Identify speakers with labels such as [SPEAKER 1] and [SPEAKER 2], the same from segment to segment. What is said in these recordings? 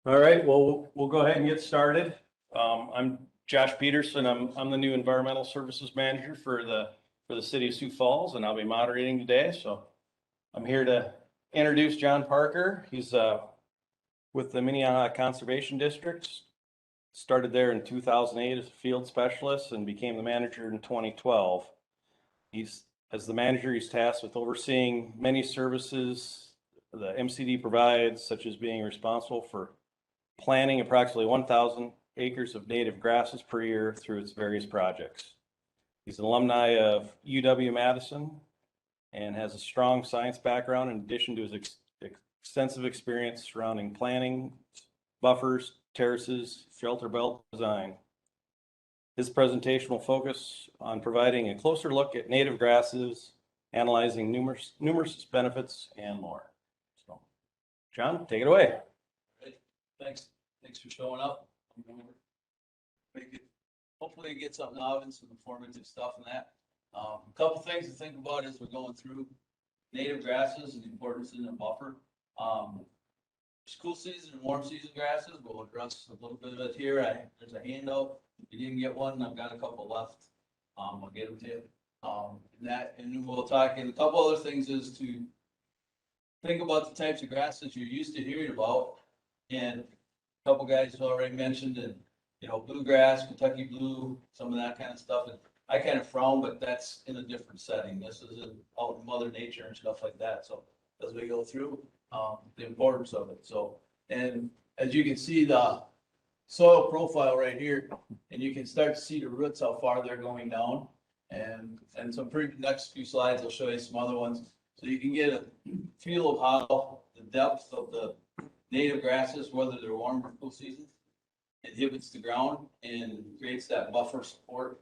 [SPEAKER 1] All right, well, we'll go ahead and get started. I'm Josh Peterson. I'm the new Environmental Services Manager for the city of Sioux Falls, and I'll be moderating today. So I'm here to introduce John Parker. He's with the Minnehaha Conservation District. Started there in 2008 as a field specialist and became the manager in 2012. As the manager, he's tasked with overseeing many services the MCD provides, such as being responsible for planting approximately 1,000 acres of native grasses per year through its various projects. He's an alumni of UW-Madison and has a strong science background in addition to his extensive experience surrounding planning, buffers, terraces, shelter belt design. His presentation will focus on providing a closer look at native grasses, analyzing numerous benefits, and more. So, John, take it away.
[SPEAKER 2] Thanks for showing up. Hopefully get something out and some informative stuff in that. A couple things to think about as we're going through native grasses and the importance in a buffer. There's cool season and warm season grasses. We'll address a little bit of it here. There's a handout. If you didn't get one, I've got a couple left. I'll get them to you. And we'll talk. And a couple other things is to think about the types of grasses you're used to hearing about. And a couple guys have already mentioned, and bluegrass, Kentucky blue, some of that kind of stuff. And I kind of frown, but that's in a different setting. This is out in Mother Nature and stuff like that. So as we go through the importance of it. So, and as you can see the soil profile right here, and you can start to see the roots, how far they're going down. And some next few slides, I'll show you some other ones. So you can get a feel of how the depth of the native grasses, whether they're warm or cool season, inhibits the ground and creates that buffer support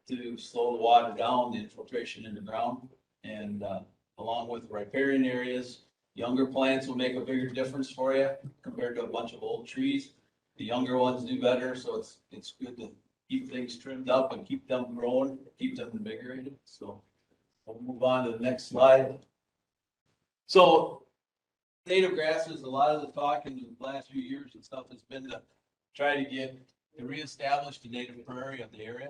[SPEAKER 2] to slow the water down, the infiltration in the ground. And along with riparian areas, younger plants will make a bigger difference for you compared to a bunch of old trees. The younger ones do better, so it's good to keep things trimmed up and keep them growing, keep them invigorated. So we'll move on to the next slide. So native grasses, a lot of the talk in the last few years and stuff has been to try to reestablish the native prairie of the area.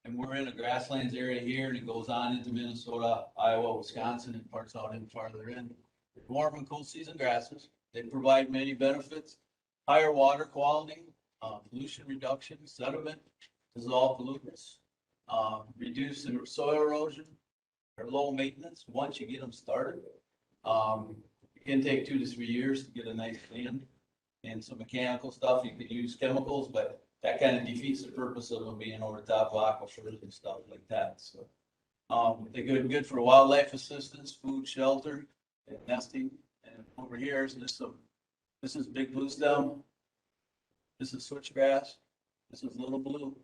[SPEAKER 2] And we're in a grasslands area here, and it goes on into Minnesota, Iowa, Wisconsin, and parts out in farther in. Warm and cool season grasses. They provide many benefits: higher water quality, pollution reduction, sediment, dissolve pollutants, reduce soil erosion. They're low maintenance once you get them started. It can take 2 to 3 years to get a nice stand, and some mechanical stuff. You could use chemicals, but that kind of defeats the purpose of them being over top of aquifers and stuff like that. So they're good for wildlife assistance, food, shelter, and nesting. And over here is this is big blue stem. This is switchgrass. This is little blue.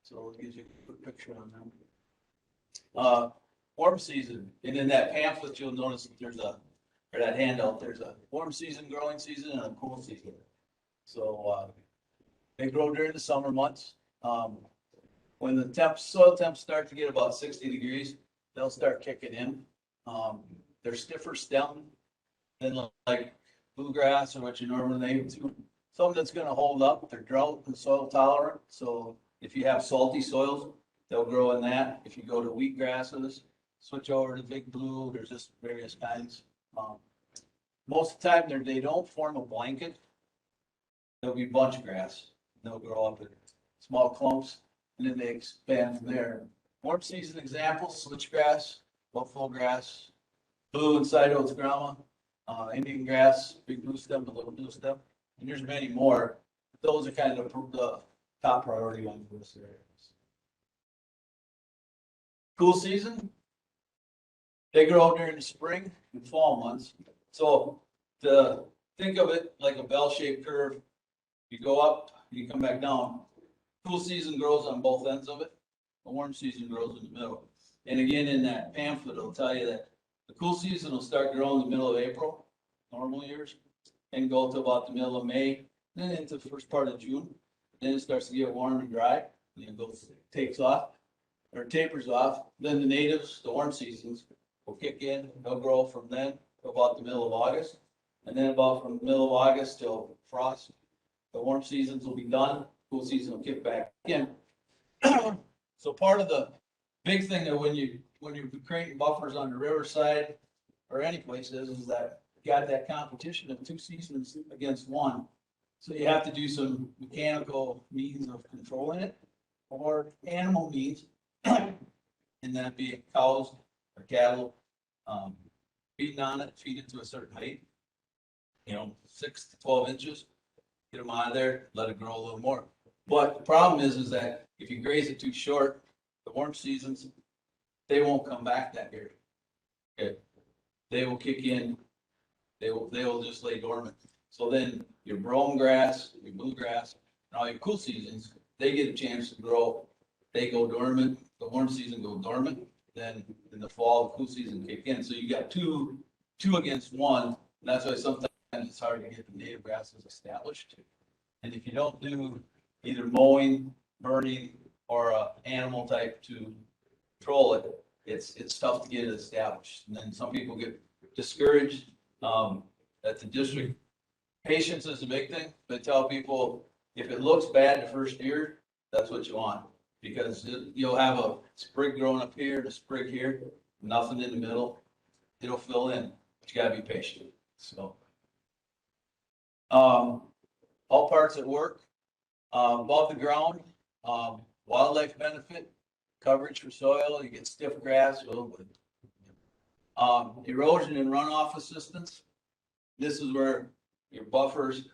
[SPEAKER 2] So it gives you a quick picture on them. Warm season, and in that pamphlet you'll notice that that handout, there's a warm season, growing season, and a cool season. So they grow during the summer months. When the soil temps start to get about 60 degrees, they'll start kicking in. They're stiffer stem than like bluegrass or what you normally name to. Something that's going to hold up. They're drought and soil tolerant. So if you have salty soils, they'll grow in that. If you go to wheat grasses, switch over to big blue. There's just various kinds. Most of the time, they don't form a blanket. They'll be bunch grass. They'll grow up in small clumps, and then they expand from there. Warm season examples: switchgrass, buffalo grass, blue and Sidiotes grama, Indian grass, big blue stem, the little blue stem, and there's many more. Those are kind of the top priority ones for this area. Cool season. They grow during the spring and fall months. So to think of it like a bell-shaped curve, you go up, you come back down. Cool season grows on both ends of it. The warm season grows in the middle. And again, in that pamphlet, it'll tell you that the cool season will start growing in the middle of April, normal years, and go to about the middle of May, then into the first part of June. Then it starts to get warm and dry, and it tapers off. Then the natives, the warm seasons, will kick in. They'll grow from then to about the middle of August. And then about from the middle of August till frost, the warm seasons will be done, cool season will kick back in. So part of the big thing that when you're creating buffers on the riverside or any place is that you got that competition of two seasons against one. So you have to do some mechanical means of controlling it or animal means. And that be cows or cattle, feeding on it, feed it to a certain height. 6 to 12 inches, get them out of there, let it grow a little more. But the problem is that if you graze it too short, the warm seasons, they won't come back that year. Okay, they will kick in. They will just lay dormant. So then your brome grass, your bluegrass, and all your cool seasons, they get a chance to grow. They go dormant. The warm season go dormant. Then in the fall, the cool season kick in. So you got two against one. And that's why sometimes it's hard to get the native grasses established. And if you don't do either mowing, burning, or a animal type to control it, it's tough to get it established. And then some people get discouraged at the district. Patience is a big thing. They tell people if it looks bad the first year, that's what you want, because you'll have a sprig growing up here, the sprig here, nothing in the middle. It'll fill in, but you gotta be patient. So, all parts at work, above the ground, wildlife benefit, coverage for soil. You get stiff grass, erosion and runoff assistance. This is where your buffers,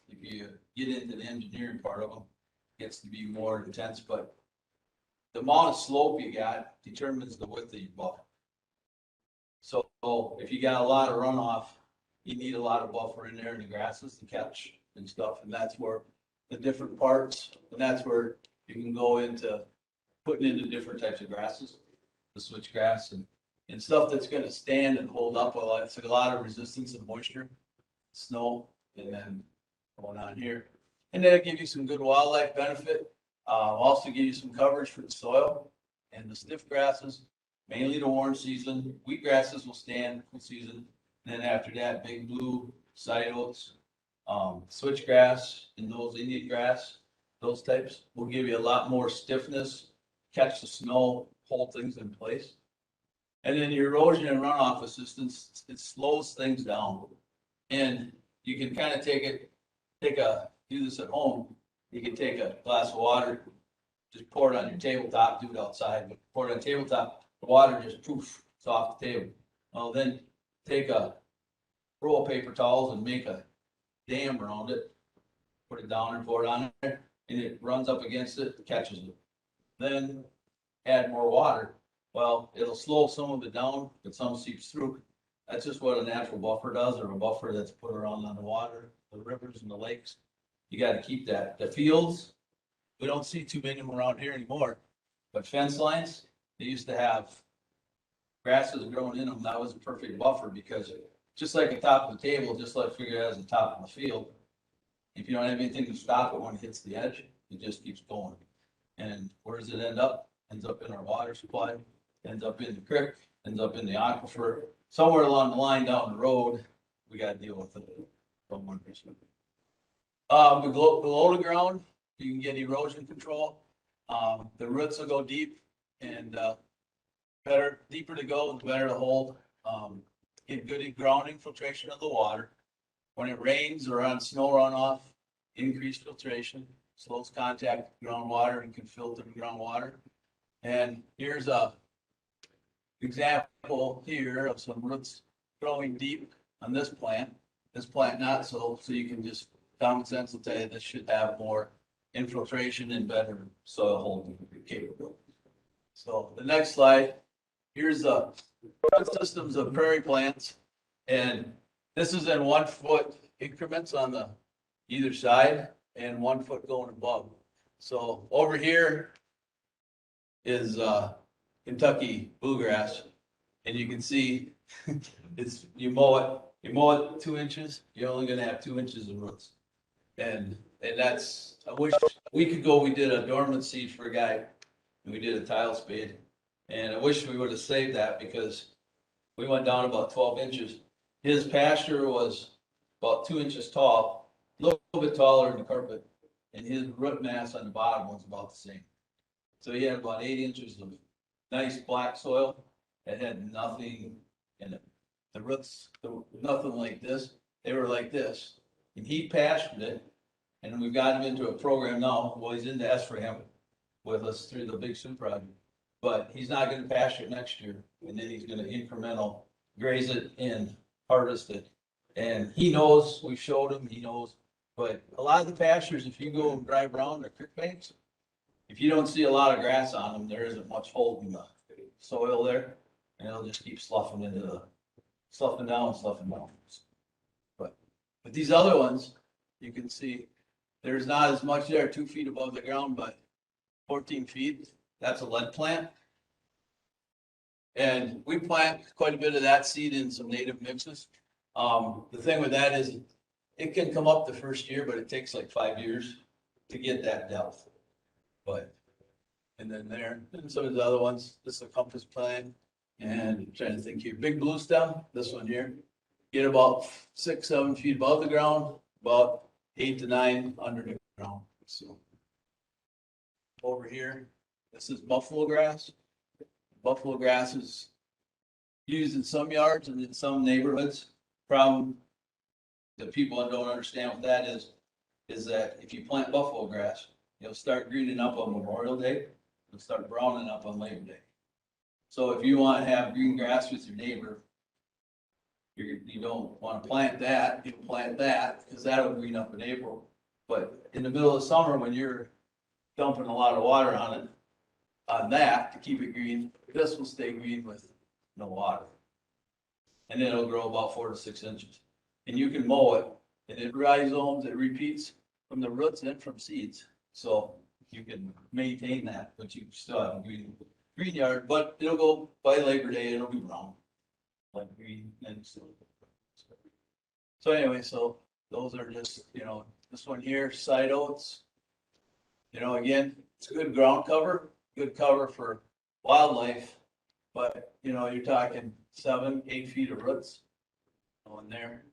[SPEAKER 2] if you get into the engineering part of them, gets to be more intense, but the amount of slope you got determines the width of your buffer. So if you got a lot of runoff, you need a lot of buffer in there in the grasses to catch and stuff, and that's where the different parts, and that's where you can go into putting into different types of grasses, the switchgrass and stuff that's going to stand and hold up a lot. It's a lot of resistance and moisture, snow, and then going on here. And then it'll give you some good wildlife benefit. Also give you some coverage for the soil and the stiff grasses, mainly the warm season. Wheat grasses will stand cool season. And then after that, big blue, side oats, switchgrass, and those Indian grass, those types will give you a lot more stiffness, catch the snow, hold things in place. And then your erosion and runoff assistance, it slows things down. And you can kind of do this at home. You can take a glass of water, just pour it on your tabletop, do it outside, but pour it on tabletop, the water just poof, it's off the table. Well, then take a roll of paper towels and make a dam around it, put it down and pour it on there, and it runs up against it, catches it. Then add more water. Well, it'll slow some of it down, but some seeps through. That's just what a natural buffer does, or a buffer that's put around on the water, the rivers and the lakes. You got to keep that. The fields, we don't see too many of them around here anymore, but fence lines, they used to have grasses growing in them. That was a perfect buffer, because just like the top of the table, just like figure out as the top of the field, if you don't have anything to stop it when it hits the edge, it just keeps going. And where does it end up? Ends up in our water supply, ends up in the creek, ends up in the aquifer. Somewhere along the line down the road, we got to deal with it from one perspective. Below the ground, you can get erosion control. The roots will go deep, and deeper to go, the better to hold. Get good ground infiltration of the water. When it rains or on snow runoff, increased filtration, slows contact with groundwater and can filter the groundwater. And here's a example here of some roots growing deep on this plant. This plant not so you can just, common sense will tell you this should have more infiltration and better soil holding capability. So the next slide, here's the systems of prairie plants. And this is in 1 foot increments on the either side and 1 foot going above. So over here is Kentucky bluegrass, and you can see it's you mow it 2 inches, you're only going to have 2 inches of roots, and that's, I wish a week ago we did a dormant seed for a guy, and we did a tile spade, and I wish we would have saved that, because we went down about 12 inches his pasture was about 2 inches tall, a little bit taller than the carpet, and his root mass on the bottom was about the same. So he had about 8 inches of nice black soil that had nothing in it. The roots, nothing like this, they were like this. And he pastured it, and we've got him into a program now. Well, he's into SRAM with us through the Big Sioux Project. But he's not gonna pasture it next year, and then he's gonna incremental graze it and harvest it. And he knows, we showed him, he knows, but a lot of the pastures, if you go and drive around the creek banks, if you don't see a lot of grass on them, there isn't much hold in the soil there, and it'll just keep sloughing down. But these other ones, you can see, there's not as much there, 2 feet above the ground, but 14 feet, that's a lead plant. And we plant quite a bit of that seed in some native mixes. The thing with that is it can come up the first year, but it takes like 5 years to get that depth. But, and then there, and some of the other ones, this is a compass plant, and I'm trying to think here, big blue stem, this one here, get about 6, 7 feet above the ground, about 8 to 9 under the ground, so. Over here, this is buffalo grass. Buffalo grass is used in some yards and in some neighborhoods. Problem that people don't understand what that is that if you plant buffalo grass, it'll start greening up on Memorial Day, it'll start browning up on Labor Day. So if you want to have green grass with your neighbor, you don't want to plant that, you plant that, because that'll green up in April. But in the middle of summer, when you're dumping a lot of water on it, on that to keep it green, this will stay green with no water. And then it'll grow about 4 to 6 inches. And you can mow it, and it rhizomes, it repeats from the roots and from seeds. So you can maintain that, but you still have a green yard, but it'll go by Labor Day, it'll be brown. Like green and so anyway, so those are just, this one here, side oats. Again, it's a good ground cover, good cover for wildlife, but you're talking 7, 8 feet of roots on there.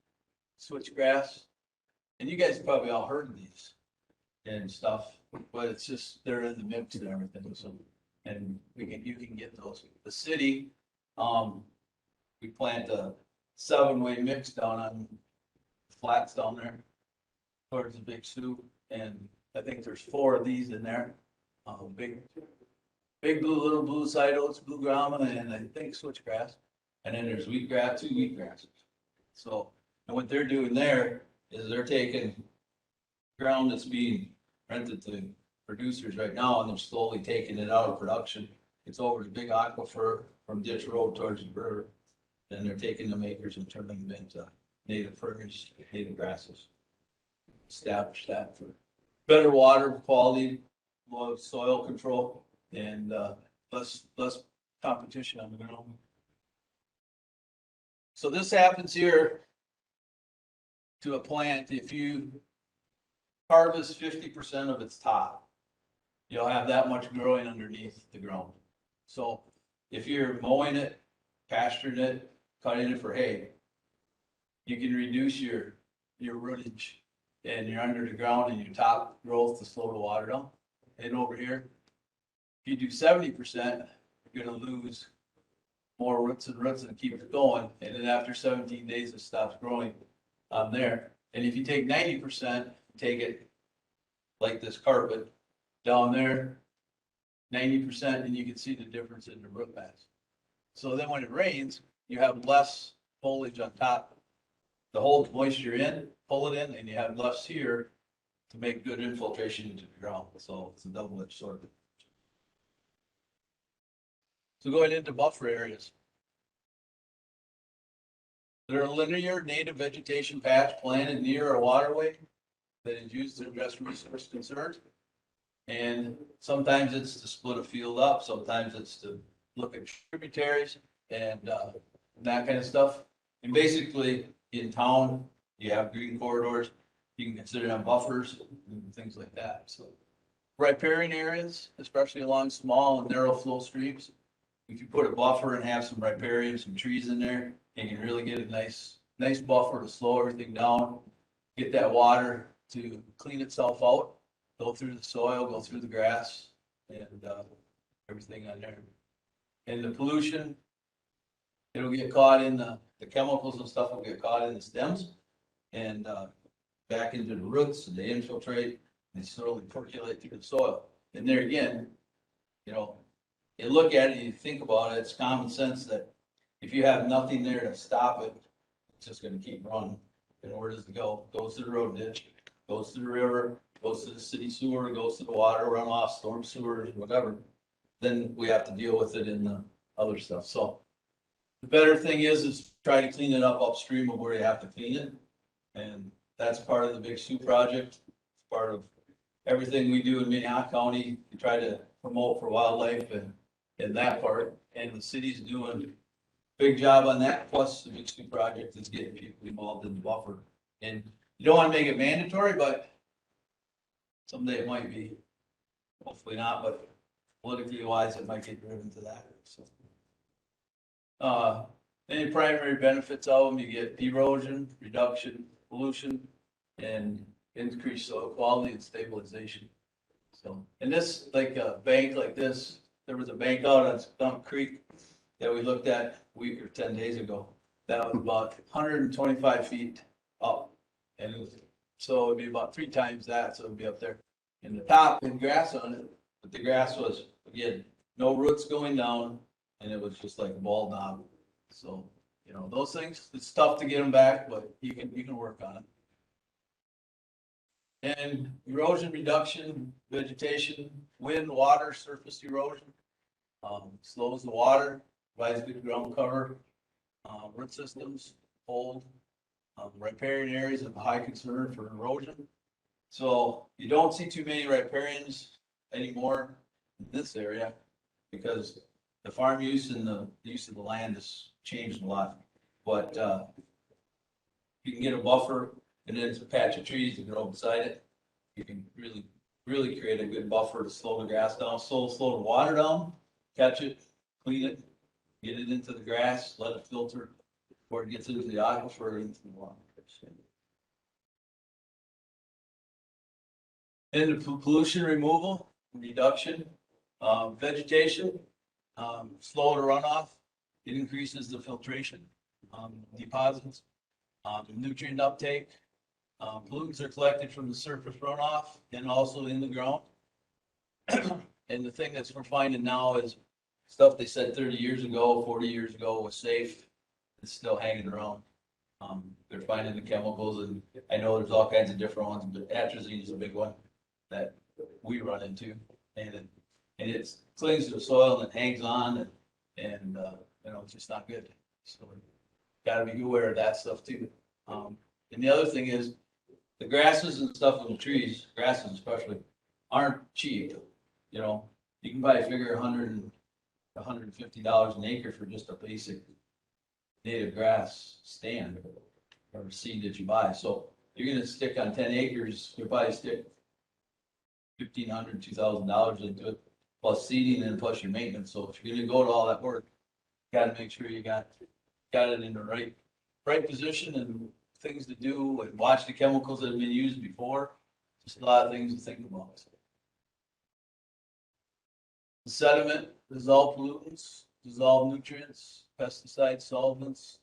[SPEAKER 2] Switchgrass, and you guys probably all heard of these and stuff, but it's just, they're in the mix and everything, so, and you can get those. The city, we plant a 7-way mix down on flats down there towards the Big Sioux, and I think there's 4 of these in there. Big blue, little blue side oats, blue grama, and I think switchgrass. And then there's wheatgrass, 2 wheatgrasses. So, and what they're doing there is they're taking ground that's being rented to producers right now, and they're slowly taking it out of production. It's over the big aquifer from Ditch Road towards the river. Then they're taking them acres and turning them into native prairies, native grasses. Establish that for better water quality, more soil control, and less competition on the ground. So this happens here to a plant. If you harvest 50% of its top, you'll have that much growing underneath the ground. So if you're mowing it, pasturing it, cutting it for hay, you can reduce your rootage and you're under the ground and your top growth to slow the water down. And over here, if you do 70%, you're gonna lose more roots and keep it going. And then after 17 days, it stops growing on there. And if you take 90%, take it like this carpet down there, 90%, and you can see the difference in the root mass. So then when it rains, you have less foliage on top to hold moisture in, pull it in, and you have less here to make good infiltration into the ground. So it's a double-edged sword. So going into buffer areas. They're a linear native vegetation patch planted near a waterway that is used to address resource concerns. And sometimes it's to split a field up, sometimes it's to look at tributaries and that kind of stuff. And basically in town, you have green corridors, you can consider them buffers and things like that. So riparian areas, especially along small and narrow flow streams, if you put a buffer and have some riparian, some trees in there, you can really get a nice nice buffer to slow everything down, get that water to clean itself out, go through the soil, go through the grass, and everything on there. And the pollution, it'll get caught in the chemicals and stuff will get caught in the stems and back into the roots, and they infiltrate and slowly percolate through the soil. And there again, you know, you look at it, you think about it, it's common sense that if you have nothing there to stop it, it's just gonna keep running. And where does it go? Goes to the road ditch, goes to the river, goes to the city sewer, goes to the water runoff, storm sewers, whatever. Then we have to deal with it in the other stuff. So the better thing is try to clean it up upstream of where you have to clean it. And that's part of the big Sioux project, part of everything we do in Minnehaha County. We try to promote for wildlife and that part, and the city's doing a big job on that. Plus the big Sioux project is getting people involved in the buffer. And you don't want to make it mandatory, but someday it might be. Hopefully not, but politically wise, it might get driven to that. So, any primary benefits of them, you get erosion, reduction, pollution, and increased soil quality and stabilization. So, and this, like a bank like this, there was a bank out on Stump Creek that we looked at a week or 10 days ago. That was about 125 feet up. And it was, so it'd be about 3 times that, so it'd be up there. And the top had grass on it, but the grass was, again, no roots going down, and it was just like a ball knob. So, you know, those things, it's tough to get them back, but you can work on it. And erosion reduction, vegetation, wind, water, surface erosion, slows the water, provides good ground cover, root systems, hold, riparian areas of high concern for erosion. So you don't see too many riparians anymore in this area because the farm use and the use of the land has changed a lot. But you can get a buffer and then it's a patch of trees to grow beside it. You can really create a good buffer to slow the grass down, slow the water down, catch it, clean it, get it into the grass, let it filter before it gets into the aquifer into the water. And the pollution removal, reduction, vegetation, slow the runoff, it increases the filtration, deposits, nutrient uptake. Pollutants are collected from the surface runoff and also in the ground. And the thing that's we're finding now is stuff they said 30 years ago, 40 years ago was safe. It's still hanging around. They're finding the chemicals, and I know there's all kinds of different ones, but atrazine is a big one that we run into, and it clings to the soil and it hangs on, and you know, it's just not good. So got to be aware of that stuff too. And the other thing is the grasses and stuff in the trees, grasses especially, aren't cheap. You know, you can buy figure $100 $150 an acre for just a basic native grass stand or seed that you buy. So you're gonna stick on 10 acres, you'll probably stick $1,500, $2,000 into it, plus seeding and plus your maintenance. So if you're gonna go to all that work, you gotta make sure you got it in the right position and things to do, and watch the chemicals that have been used before. Just a lot of things to think about. The sediment, dissolve pollutants, dissolve nutrients, pesticides, solvents,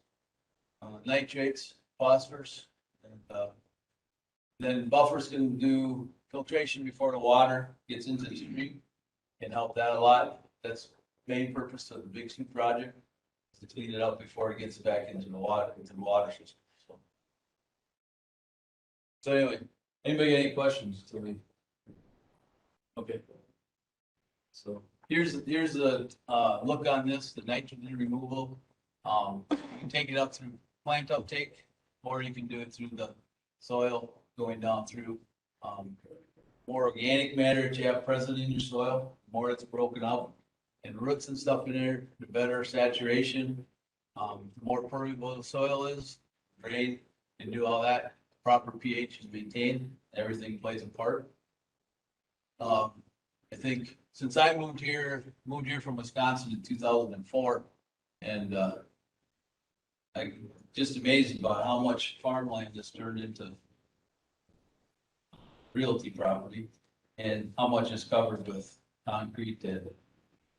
[SPEAKER 2] nitrates, phosphorus, and then buffers can do filtration before the water gets into the stream. Can help that a lot. That's the main purpose of the Big Sioux project, is to clean it up before it gets back into the water system. So anyway, anybody got any questions to me? Okay. So here's the look on this, the nitrogen removal. You can take it up through plant uptake, or you can do it through the soil going down through more organic matter that you have present in your soil, more it's broken up, and roots and stuff in there, the better saturation, the more permeable the soil is, drain, and do all that. Proper pH is maintained, everything plays a part. I think since I moved here from Wisconsin in 2004, and I just amazed about how much farmland is turned into realty property and how much is covered with concrete and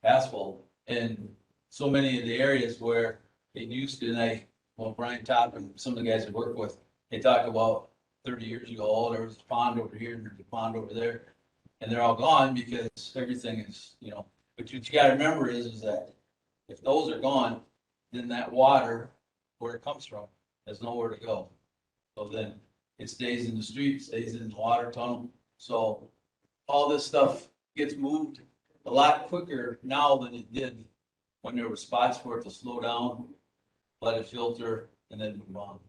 [SPEAKER 2] asphalt. And so many of the areas where it used to, Brian Top and some of the guys I work with, they talk about 30 years ago, oh, there was a pond over here and there's a pond over there. And they're all gone because everything is, but what you gotta remember is that if those are gone, then that water, where it comes from, has nowhere to go. So then it stays in the street, stays in the water tunnel. So all this stuff gets moved a lot quicker now than it did when there were spots for it to slow down, let it filter, and then move on.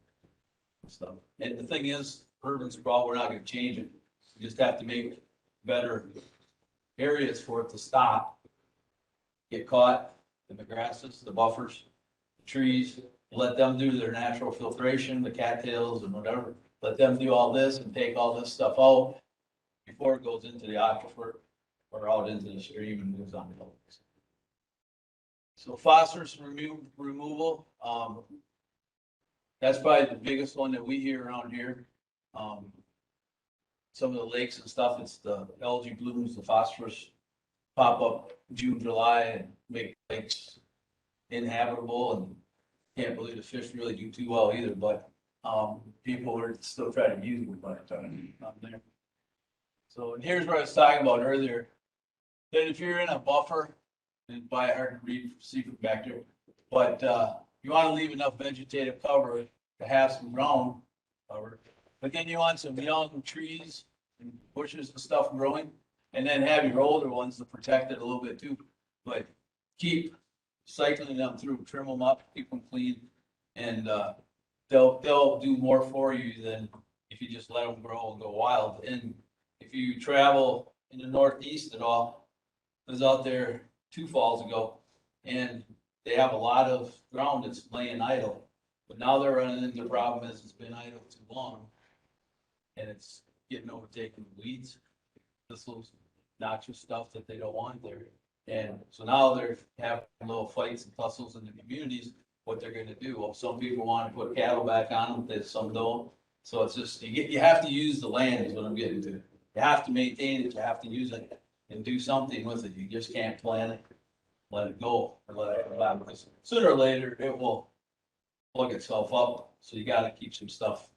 [SPEAKER 2] And the thing is, urban sprawl, we're not gonna change it. We just have to make better areas for it to stop, get caught in the grasses, the buffers, the trees, let them do their natural filtration, the cattails and whatever. Let them do all this and take all this stuff out before it goes into the aquifer or out into the stream and moves on to others. So phosphorus removal, that's probably the biggest one that we hear around here. Some of the lakes and stuff, it's the algae blooms, the phosphorus pop up June, July and make lakes inhabitable, and can't believe the fish really do too well either, but people are still trying to use it, but not there. So, and here's what I was talking about earlier, that if you're in a buffer, and it's probably hard to read, see from back there, but you want to leave enough vegetative cover to have some ground cover, but then you want some young trees and bushes and stuff growing, and then have your older ones to protect it a little bit too. But keep cycling them through, trim them up, keep them clean, and they'll do more for you than if you just let them grow and go wild. And if you travel in the Northeast at all, I was out there 2 falls ago, and they have a lot of ground that's laying idle. But now they're running into the problem is it's been idle too long, and it's getting overtaken with weeds, thistles, noxious stuff that they don't want there. And so now they're having little fights and tussles in the communities, what they're gonna do. Well, some people want to put cattle back on them, some don't. So it's just, you have to use the land is what I'm getting to. You have to maintain it, you have to use it and do something with it. You just can't plant it, let it go, or let it come back, because sooner or later it will plug itself up. So you gotta keep some stuff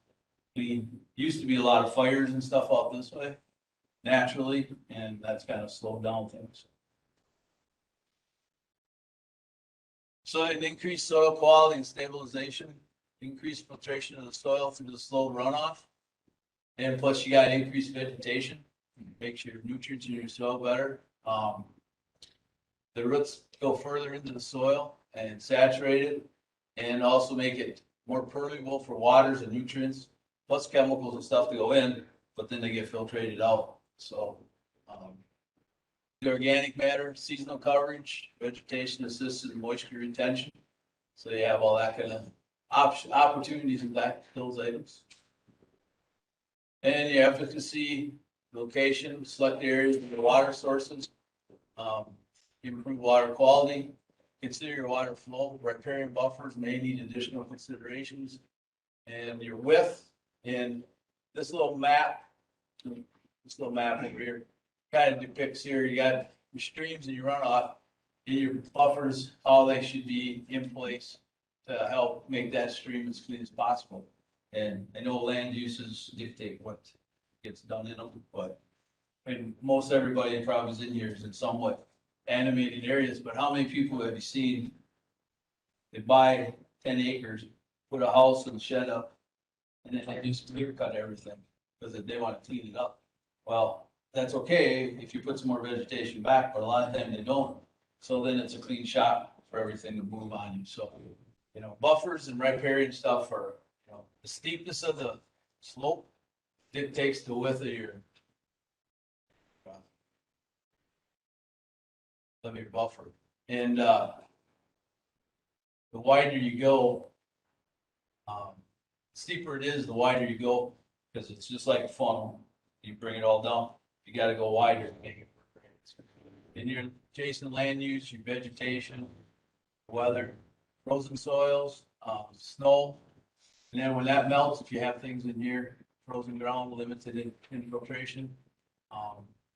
[SPEAKER 2] clean. Used to be a lot of fires and stuff out this way naturally, and that's kind of slowed down things. So an increased soil quality and stabilization, increased filtration of the soil through the slow runoff. And plus you got increased vegetation, makes your nutrients in your soil better. The roots go further into the soil and saturate it, and also make it more permeable for waters and nutrients, plus chemicals and stuff to go in, but then they get filtrated out. So the organic matter, seasonal coverage, vegetation assisted moisture retention. So you have all that kind of opportunities in that, those items. And your efficacy, location, select areas of the water sources, improve water quality, consider your water flow, riparian buffers may need additional considerations, and your width. And this little map over here kind of depicts here, you got your streams and your runoff and your buffers, how they should be in place to help make that stream as clean as possible. And I know land uses dictate what gets done in them, but and most everybody probably is in here is in somewhat animated areas, but how many people have you seen? They buy 10 acres, put a house and shed up, and then they just clear cut everything because they want to clean it up. Well, that's okay if you put some more vegetation back, but a lot of times they don't. So then it's a clean shot for everything to move on you. So, buffers and riparian stuff are, the steepness of the slope dictates the width of your buffer. And the wider you go, steeper it is, the wider you go, because it's just like a funnel. You bring it all down, you got to go wider to make it work. And your adjacent land use, your vegetation, weather, frozen soils, snow, And then when that melts, if you have things in here, frozen ground, limited infiltration.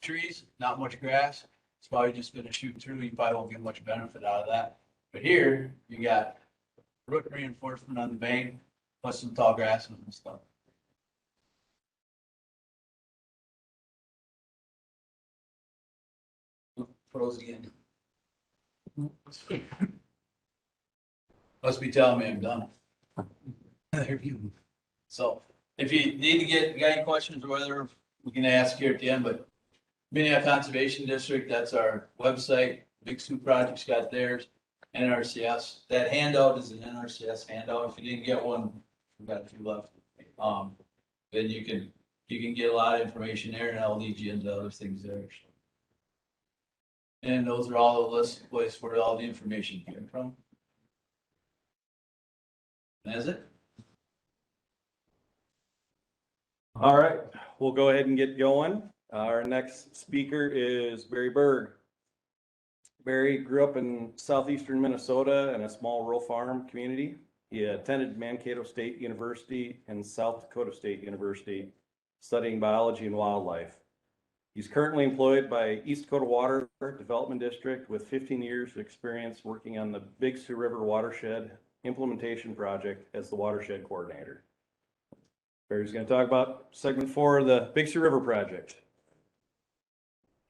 [SPEAKER 2] Trees, not much grass, it's probably just gonna shoot through, you probably won't get much benefit out of that. But here, you got root reinforcement on the bank, plus some tall grasses and stuff. Froze again. Must be telling me I'm done. So if you need to got any questions or whether we can ask here at the end, but Minnehaha Conservation District, that's our website. Big Sioux Project's got theirs. NRCS, that handout is an NRCS handout. If you didn't get one, we've got a few left. Then you can get a lot of information there and I'll lead you into other things there. And those are all the list place where all the information came from. That's it.
[SPEAKER 1] All right, we'll go ahead and get going. Our next speaker is Barry Berg. Barry grew up in southeastern Minnesota in a small rural farm community. He attended Mankato State University and South Dakota State University, studying biology and wildlife. He's currently employed by East Dakota Water Development District with 15 years of experience working on the Big Sioux River Watershed Implementation Project as the Watershed Coordinator. Barry's going to talk about segment 4 of the Big Sioux River Project.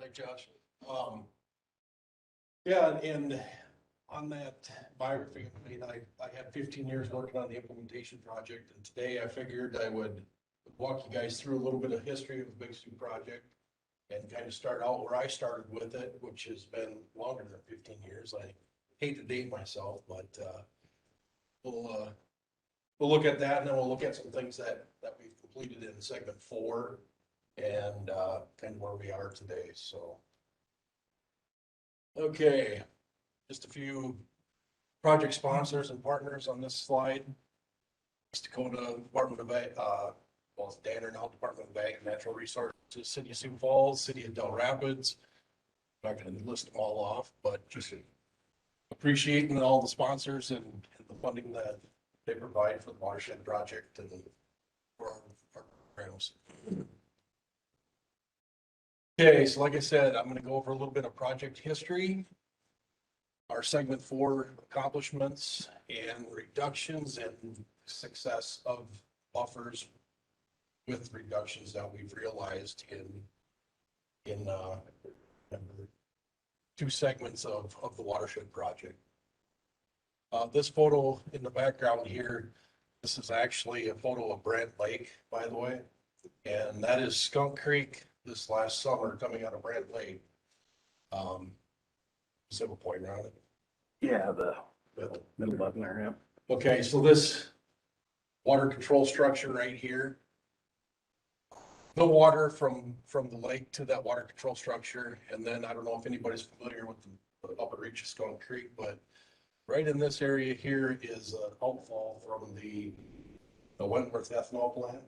[SPEAKER 3] Thanks, Josh. Yeah, and on that biography, I mean, I had 15 years working on the implementation project, and today I figured I would walk you guys through a little bit of history of the Big Sioux project and kind of start out where I started with it, which has been longer than 15 years. I hate to date myself, but we'll look at that, and then we'll look at some things that we've completed in segment 4 and kind of where we are today. So, okay, just a few project sponsors and partners on this slide. East Dakota Department of well, it's Danner now, Department of Ag and Natural Resources, City of Sioux Falls, City of Del Rapids. I'm not going to list them all off, but just appreciating all the sponsors and the funding that they provide for the Watershed project and for our programs. Okay, so like I said, I'm going to go over a little bit of project history, our segment 4 accomplishments and reductions and success of buffers with reductions that we've realized in 2 segments of the Watershed project. This photo in the background here, this is actually a photo of Brant Lake, by the way, and that is Skunk Creek this last summer coming out of Brant Lake. Civil point around it.
[SPEAKER 1] Yeah, the middle button there, yeah.
[SPEAKER 3] Okay, so this water control structure right here, no water from the lake to that water control structure. And then I don't know if anybody's familiar with the upper reach of Skunk Creek, but right in this area here is an outfall from the Wentworth ethanol plant.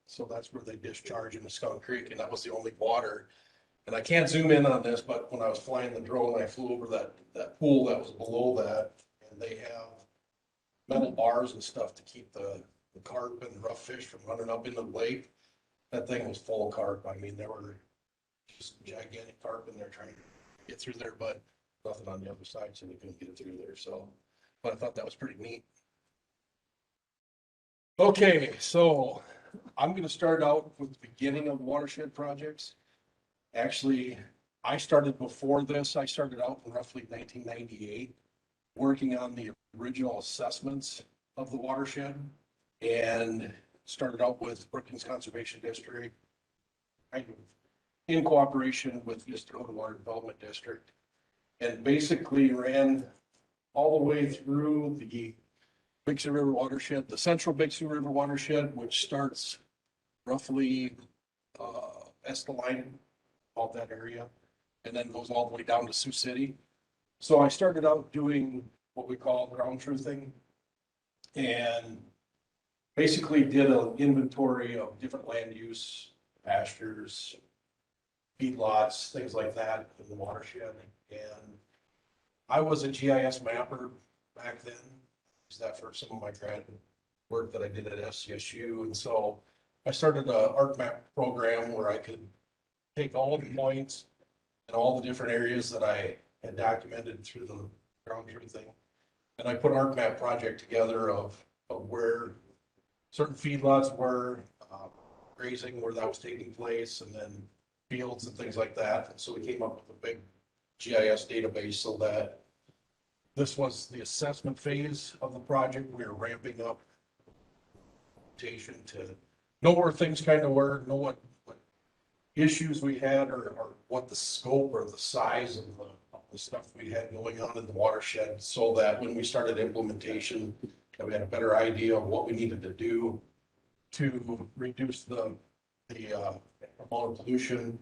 [SPEAKER 3] So that's where they discharge into Skunk Creek, and that was the only water. And I can't zoom in on this, but when I was flying the drone, I flew over that pool that was below that, and they have metal bars and stuff to keep the carp and rough fish from running up into the lake. That thing was full of carp. I mean, there were just gigantic carp in there trying to get through there, but nothing on the other side, so they couldn't get through there. So, but I thought that was pretty neat. Okay, so I'm going to start out with the beginning of watershed projects. Actually, I started before this. I started out in roughly 1998, working on the original assessments of the watershed, and started out with Brookings Conservation District, kind of in cooperation with East Dakota Water Development District, and basically ran all the way through the Big Sioux River watershed, the central Big Sioux River watershed, which starts roughly Esteline, all that area, and then goes all the way down to Sioux City. So I started out doing what we call ground truthing, and basically did an inventory of different land use, pastures, feedlots, things like that in the watershed. And I was a GIS mapper back then. Used that for some of my grad work that I did at SCSU. And so I started a ArcMap program where I could take all the points and all the different areas that I had documented through the ground truthing. And I put an ArcMap project together of where certain feedlots were, grazing, where that was taking place, and then fields and things like that. And so we came up with a big GIS database so that this was the assessment phase of the project. We were ramping up to know where things kind of were, know what issues we had, or what the scope or the size of the stuff we had going on in the watershed, so that when we started implementation, that we had a better idea of what we needed to do to reduce the amount of pollution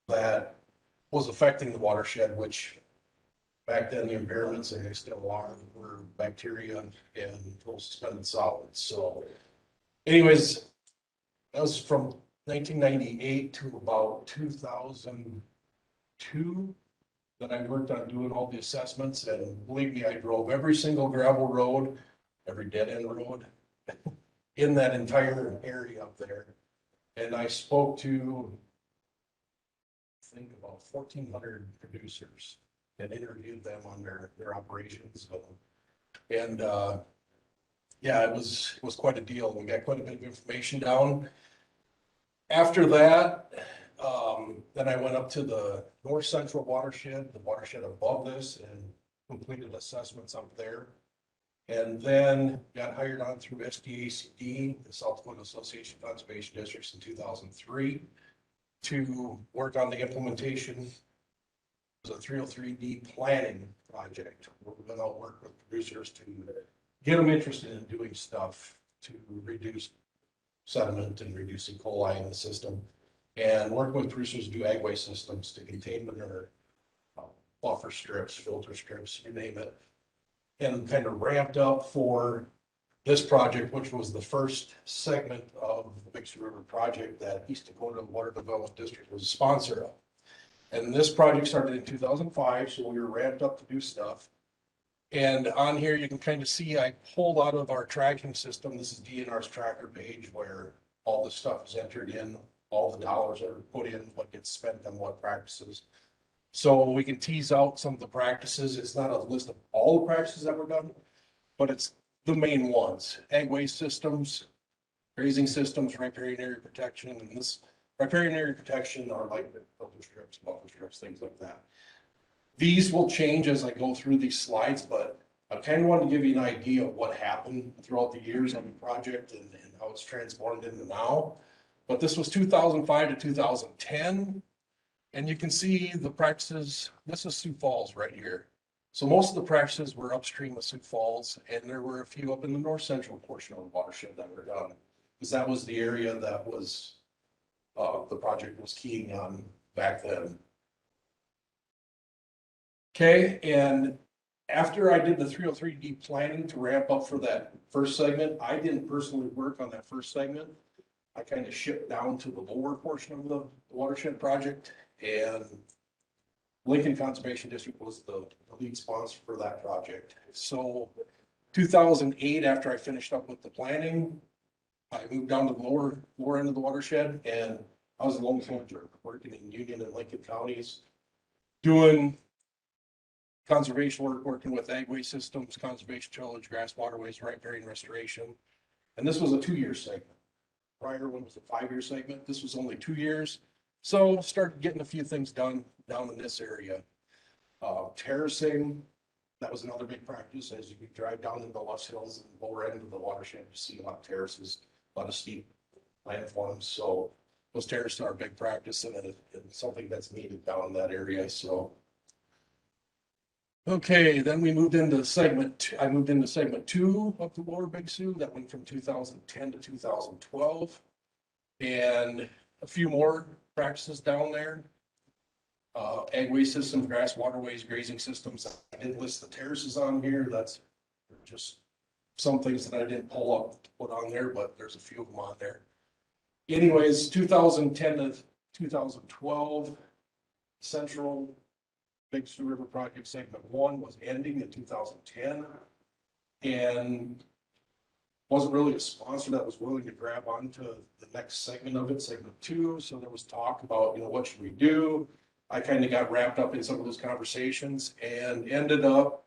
[SPEAKER 3] that was affecting the watershed, which back then the environments, and they still are, were bacteria and suspended solids. So anyways, that was from 1998 to about 2002 that I worked on doing all the assessments. And believe me, I drove every single gravel road, every dead end road in that entire area up there. And I spoke to, I think, about 1,400 producers and interviewed them on their operations. And yeah, it was quite a deal. We got quite a bit of information down. After that, then I went up to the north central watershed, the watershed above this, and completed assessments up there. And then got hired on through SDACD, the South Dakota Association of Conservation Districts, in 2003 to work on the implementation. It was a 303D planning project. We're going to work with producers to get them interested in doing stuff to reduce sediment and reduce E. coli in the system, and work with producers to do ag waste systems to contain manure, buffer strips, filter strips, you name it, and kind of ramped up for this project, which was the first segment of the Big Sioux River project that East Dakota Water Development District was a sponsor of. And this project started in 2005, so we were ramped up to do stuff. And on here, you can kind of see I pulled out of our tracking system. This is DNR's tracker page where all the stuff is entered in, all the dollars are put in, what gets spent on what practices. So we can tease out some of the practices. It's not a list of all the practices that were done, but it's the main ones: ag waste systems, grazing systems, riparian area protection. And this riparian area protection are like filter strips, buffer strips, things like that. These will change as I go through these slides, but I kind of wanted to give you an idea of what happened throughout the years on the project and how it's transformed into now. But this was 2005 to 2010. And you can see the practices. This is Sioux Falls right here. So most of the practices were upstream of Sioux Falls, and there were a few up in the north central portion of the watershed that were done, because that was the area that was the project was keying on back then. Okay, and after I did the 303D planning to ramp up for that first segment, I didn't personally work on that first segment. I kind of shipped down to the lower portion of the watershed project, and Lincoln Conservation District was the lead sponsor for that project. So 2008, after I finished up with the planning, I moved down to the lower end of the watershed, and I was a lone soldier working in Union and Lincoln counties, doing conservation work, working with ag waste systems, conservation tillage, grass waterways, riparian restoration. And this was a 2-year segment. Prior one was a 5-year segment. This was only 2 years. So started getting a few things done down in this area. Terracing, that was another big practice. As you drive down into the Loess Hills and lower end of the watershed, you see a lot of terraces, a lot of steep landforms. So those terraces are a big practice, and it's something that's needed down in that area. So okay, then we moved into segment. I moved into segment 2 of the Lower Big Sioux. That went from 2010 to 2012, and a few more practices down there. Ag waste systems, grass waterways, grazing systems. I didn't list the terraces on here. That's just some things that I didn't pull up to put on there, but there's a few of them on there. Anyways, 2010 to 2012, Central Big Sioux River Project segment 1 was ending in 2010. And Wasn't really a sponsor that was willing to grab onto the next segment of it, segment 2. So there was talk about, what should we do? I kind of got wrapped up in some of those conversations and ended up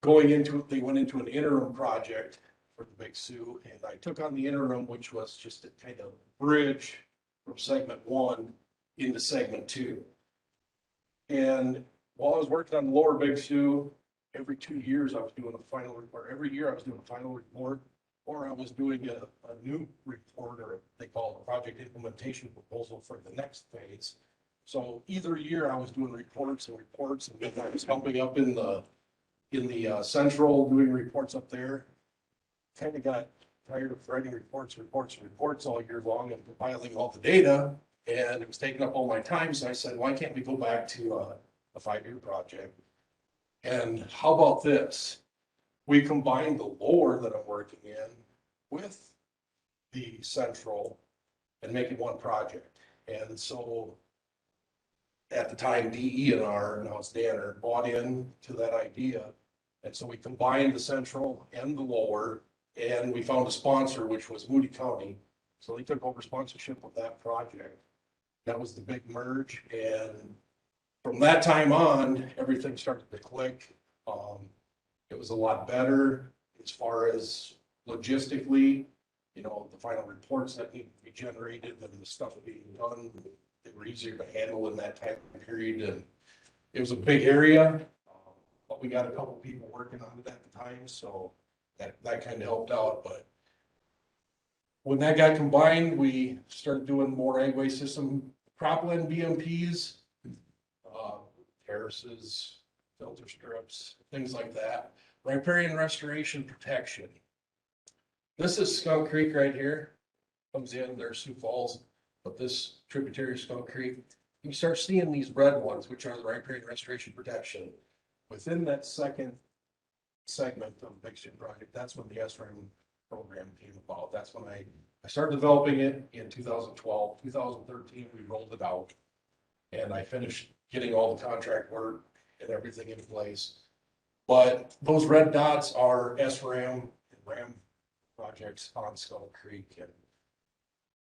[SPEAKER 3] they went into an interim project for the Big Sioux, and I took on the interim, which was just a kind of bridge from segment 1 into segment 2. And while I was working on the lower Big Sioux, every 2 years I was doing a final report. Every year I was doing a final report, or I was doing a new report, or they call it a project implementation proposal for the next phase. So either year I was doing reports, and then I was helping up in the central, doing reports up there. Kind of got tired of writing reports all year long and compiling all the data, and it was taking up all my time. So I said, why can't we go back to a 5-year project? And how about this? We combine the lower that I'm working in with the central and make it one project. And so at the time, DE&R, now it's Danner, bought in to that idea. And so we combined the central and the lower, and we found a sponsor, which was Moody County. So they took over sponsorship of that project. That was the big merge. And from that time on, everything started to click. It was a lot better as far as logistically, the final reports that need to be generated and the stuff being done, they were easier to handle in that time period. And it was a big area, but we got a couple people working on it at the time, so that kind of helped out. But when that got combined, we started doing more ag waste system cropland BMPs, terraces, filter strips, things like that. Riparian restoration protection. This is Skunk Creek right here. Comes in, there's Sioux Falls, but this tributary of Skunk Creek. You start seeing these red ones, which are the riparian restoration protection. Within that second segment of the Big Sioux project, that's when the SRAM program came about. That's when I started developing it in 2012. 2013, we rolled it out, and I finished getting all the contract work and everything in place. But those red dots are SRAM and RAM projects on Skunk Creek. And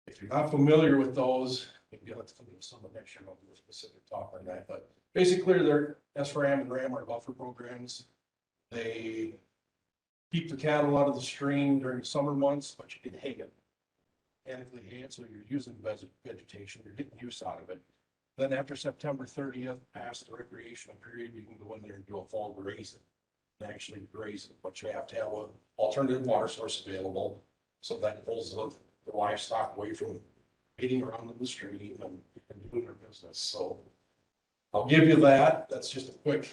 [SPEAKER 3] if you're not familiar with those, maybe let's come to some of next year, I'll do a specific talk on that. But basically, they're SRAM and RAM are buffer programs. They keep the cattle out of the stream during the summer months, but you can hay it. Mechanically hay it, so you're using vegetation, you're getting use out of it. Then after September 30th, past the recreational period, you can go in there and do a fall grazing and actually graze it. But you have to have an alternative water source available, so that pulls the livestock away from eating around in the stream and doing their business. So I'll give you that. That's just a quick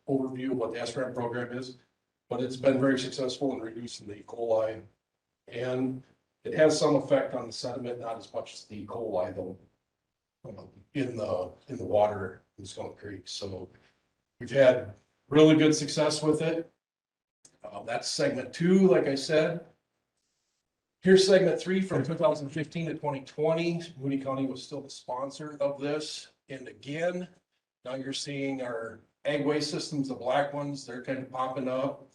[SPEAKER 3] overview of what the SRAM program is, but it's been very successful in reducing the E. coli, and it has some effect on the sediment, not as much as the E. coli though, in the water in Skunk Creek. So we've had really good success with it. That's segment 2, like I said. Here's segment 3 from 2015 to 2020. Moody County was still the sponsor of this. And again, now you're seeing our ag waste systems, the black ones, they're kind of popping up.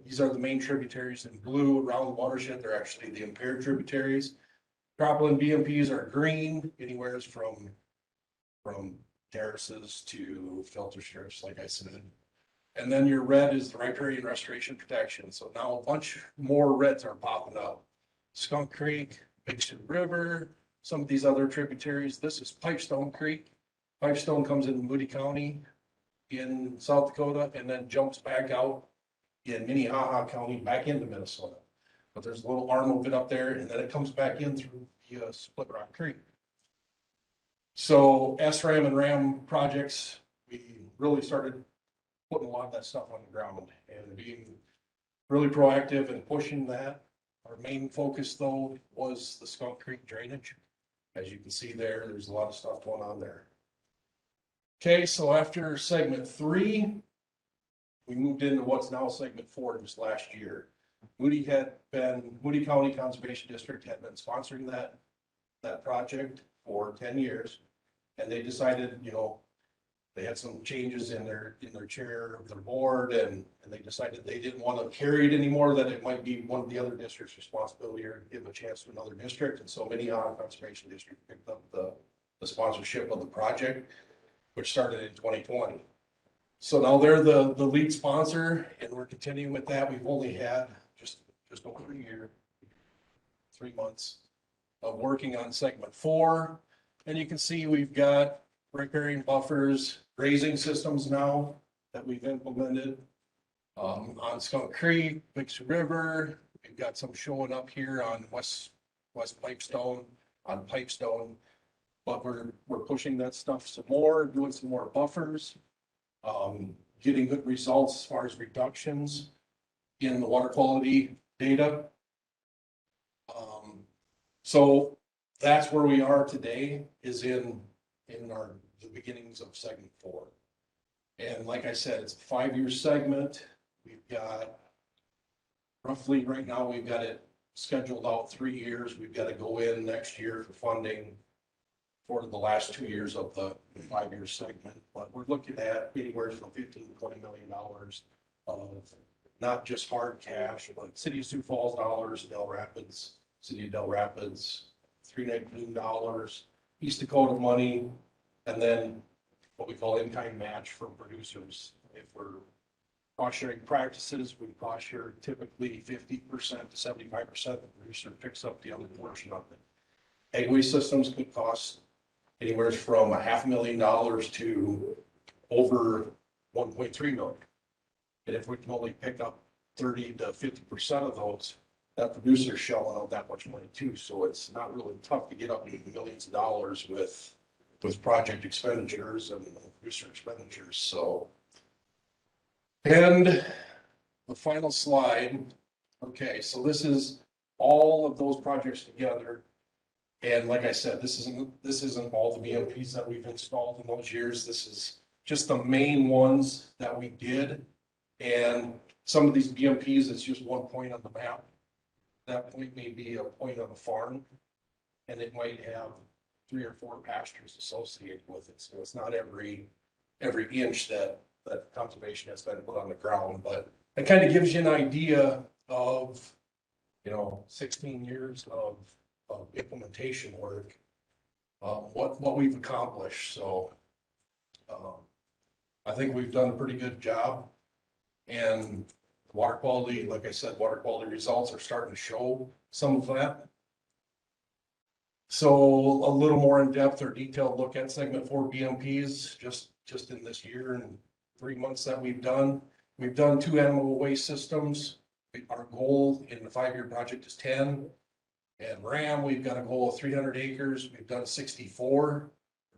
[SPEAKER 3] These are the main tributaries in blue around the watershed. They're actually the impaired tributaries. Cropland BMPs are green, anywhere from terraces to filter strips, like I said. And then your red is the riparian restoration protection. So now a bunch more reds are popping up. Skunk Creek, Big Sioux River, some of these other tributaries. This is Pipestone Creek. Pipestone comes in Moody County in South Dakota and then jumps back out in Minnehaha County back into Minnesota. But there's a little arm of it up there, and then it comes back in through the Split Rock Creek. So SRAM and RAM projects, we really started putting a lot of that stuff on the ground and being really proactive and pushing that. Our main focus though was the Skunk Creek drainage. As you can see there, there's a lot of stuff going on there. Okay, so after segment 3, we moved into what's now segment 4 just last year. Moody County Conservation District had been sponsoring that project for 10 years. And they decided, they had some changes in their chair of their board, and they decided they didn't want to carry it anymore, that it might be one of the other districts' responsibility or give a chance to another district. And so Minnehaha Conservation District picked up the sponsorship of the project, which started in 2020. So now they're the lead sponsor, and we're continuing with that. We've only had just over a year, 3 months of working on segment 4. And you can see we've got riparian buffers, grazing systems now that we've implemented on Skunk Creek, Big Sioux River. We've got some showing up here on West Pipestone, but we're pushing that stuff some more, doing some more buffers, getting good results as far as reductions in the water quality data. So that's where we are today, is in the beginnings of segment 4. And like I said, it's a 5-year segment. We've got roughly right now, we've got it scheduled out 3 years. We've got to go in next year for funding for the last 2 years of the 5-year segment. But we're looking at anywhere from $15 to $20 million of not just hard cash, but City of Sioux Falls dollars, City of Del Rapids, $319, East Dakota money, and then what we call in-kind match from producers. If we're cost sharing practices, we cost share typically 50% to 75%. The producer picks up the other portion of it. Ag waste systems could cost anywhere from $500,000 to over 1.3 million. And if we can only pick up 30 to 50% of those, that producer's shelling out that much money too. So it's not really tough to get up into millions of dollars with project expenditures and producer expenditures. So, and the final slide. Okay, so this is all of those projects together. And like I said, this isn't all the BMPs that we've installed in those years. This is just the main ones that we did. And some of these BMPs, it's just one point on the map. That point may be a point on the farm, and it might have 3 or 4 pastures associated with it. So it's not every inch that conservation has been put on the ground, but it kind of gives you an idea of, 16 years of implementation work, what we've accomplished. So I think we've done a pretty good job, and water quality, like I said, water quality results are starting to show some of that. So a little more in depth or detailed look at segment 4 BMPs, just in this year and 3 months that we've done. We've done 2 animal waste systems. Our goal in the 5-year project is 10. And RAM, we've got a goal of 300 acres. We've done 64,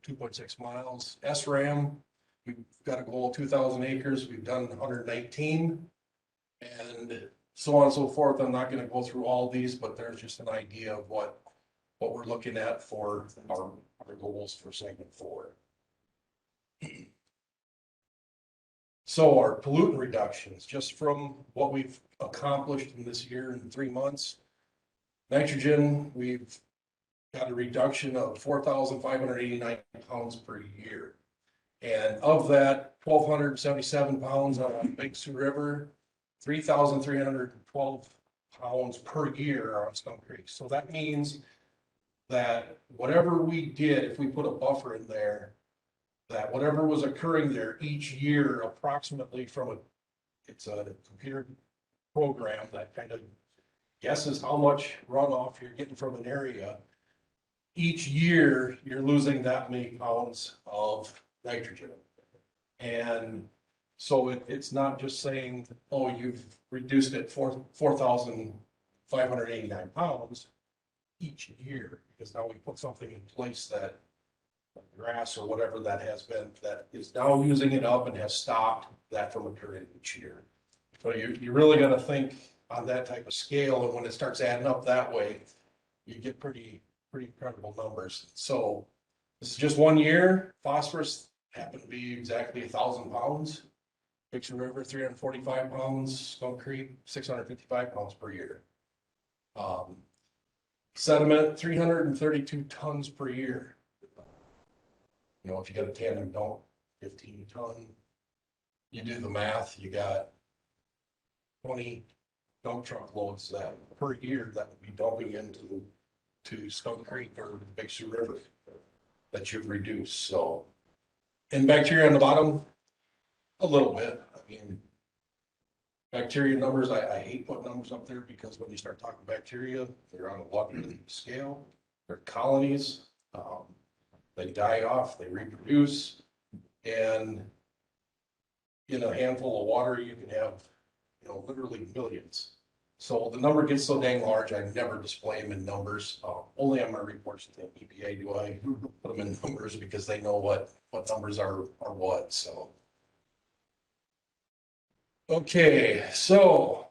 [SPEAKER 3] 2.6 miles. SRAM, we've got a goal of 2,000 acres. We've done 119. And so on and so forth. I'm not going to go through all these, but there's just an idea of what we're looking at for our goals for segment 4. So our pollutant reductions, just from what we've accomplished in this year in 3 months. Nitrogen, we've got a reduction of 4,589 pounds per year. And of that, 1,277 pounds on Big Sioux River, 3,312 pounds per year on Skunk Creek. So that means that whatever we did, if we put a buffer in there, that whatever was occurring there each year, approximately it's a computer program that kind of guesses how much runoff you're getting from an area. Each year, you're losing that many pounds of nitrogen. And so it's not just saying, oh, you've reduced it 4,589 pounds each year, because now we put something in place that grass or whatever that has been, that is now using it up and has stopped that from occurring each year. So you really got to think on that type of scale, and when it starts adding up that way, you get pretty incredible numbers. So this is just 1 year. Phosphorus happened to be exactly 1,000 pounds. Big Sioux River, 345 pounds. Skunk Creek, 655 pounds per year. Sediment, 332 tons per year. If you got a tandem dump 15 ton. You do the math, you got 20 dump truck loads that per year that would be dumping to Skunk Creek or the Big Sioux River that you've reduced. So, and bacteria on the bottom, a little bit. I mean, bacteria numbers, I hate putting numbers up there because when you start talking bacteria, they're on a larger scale. They're colonies. They die off, they reproduce, and in a handful of water, you can have, literally millions. So the number gets so dang large, I never display them in numbers. Only on my reports to the EPA do I put them in numbers because they know what numbers are what. So. Okay, so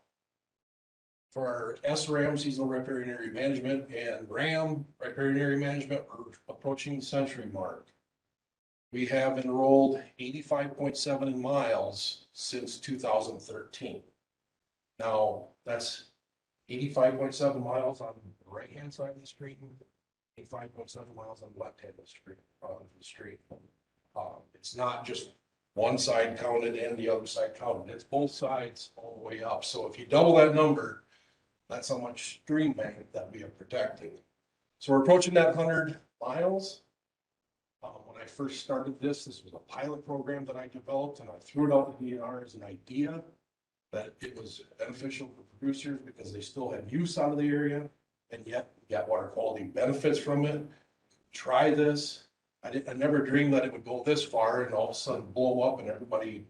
[SPEAKER 3] for our SRAM, seasonal riparian area management, and RAM, riparian area management, we're approaching the century mark. We have enrolled 85.7 miles since 2013. Now, that's 85.7 miles on the right-hand side of the street, and 85.7 miles on the left-hand of the street. It's not just one side counted and the other side counted. It's both sides all the way up. So if you double that number, that's how much stream bank that we are protecting. So we're approaching that 100 miles. When I first started this was a pilot program that I developed, and I threw it out to DNR as an idea that it was beneficial for producers because they still had use out of the area, and yet got water quality benefits from it. Try this. I never dreamed that it would go this far and all of a sudden blow up, and everybody,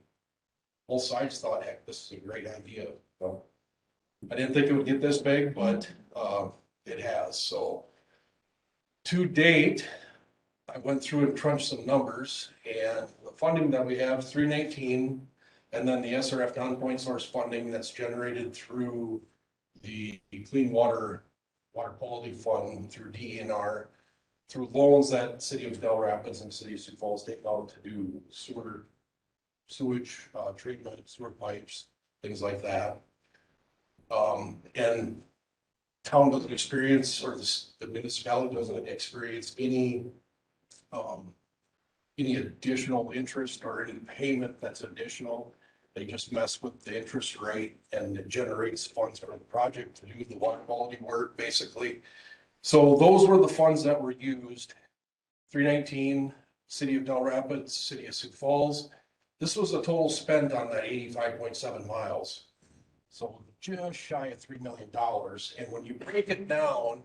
[SPEAKER 3] both sides thought, heck, this is a great idea. So I didn't think it would get this big, but it has. So to date, I went through and crunched some numbers, and the funding that we have, 319, and then the SRF non-point source funding that's generated through the Clean Water Quality Fund through DNR, through loans that City of Del Rapids and City of Sioux Falls take out to do sewage treatment, sewer pipes, things like that. And town doesn't experience, or the municipality doesn't experience any additional interest or any payment that's additional. They just mess with the interest rate, and it generates funds for the project to do the water quality work, basically. So those were the funds that were used. 319, City of Del Rapids, City of Sioux Falls. This was a total spent on that 85.7 miles. So just shy of $3 million. And when you break it down,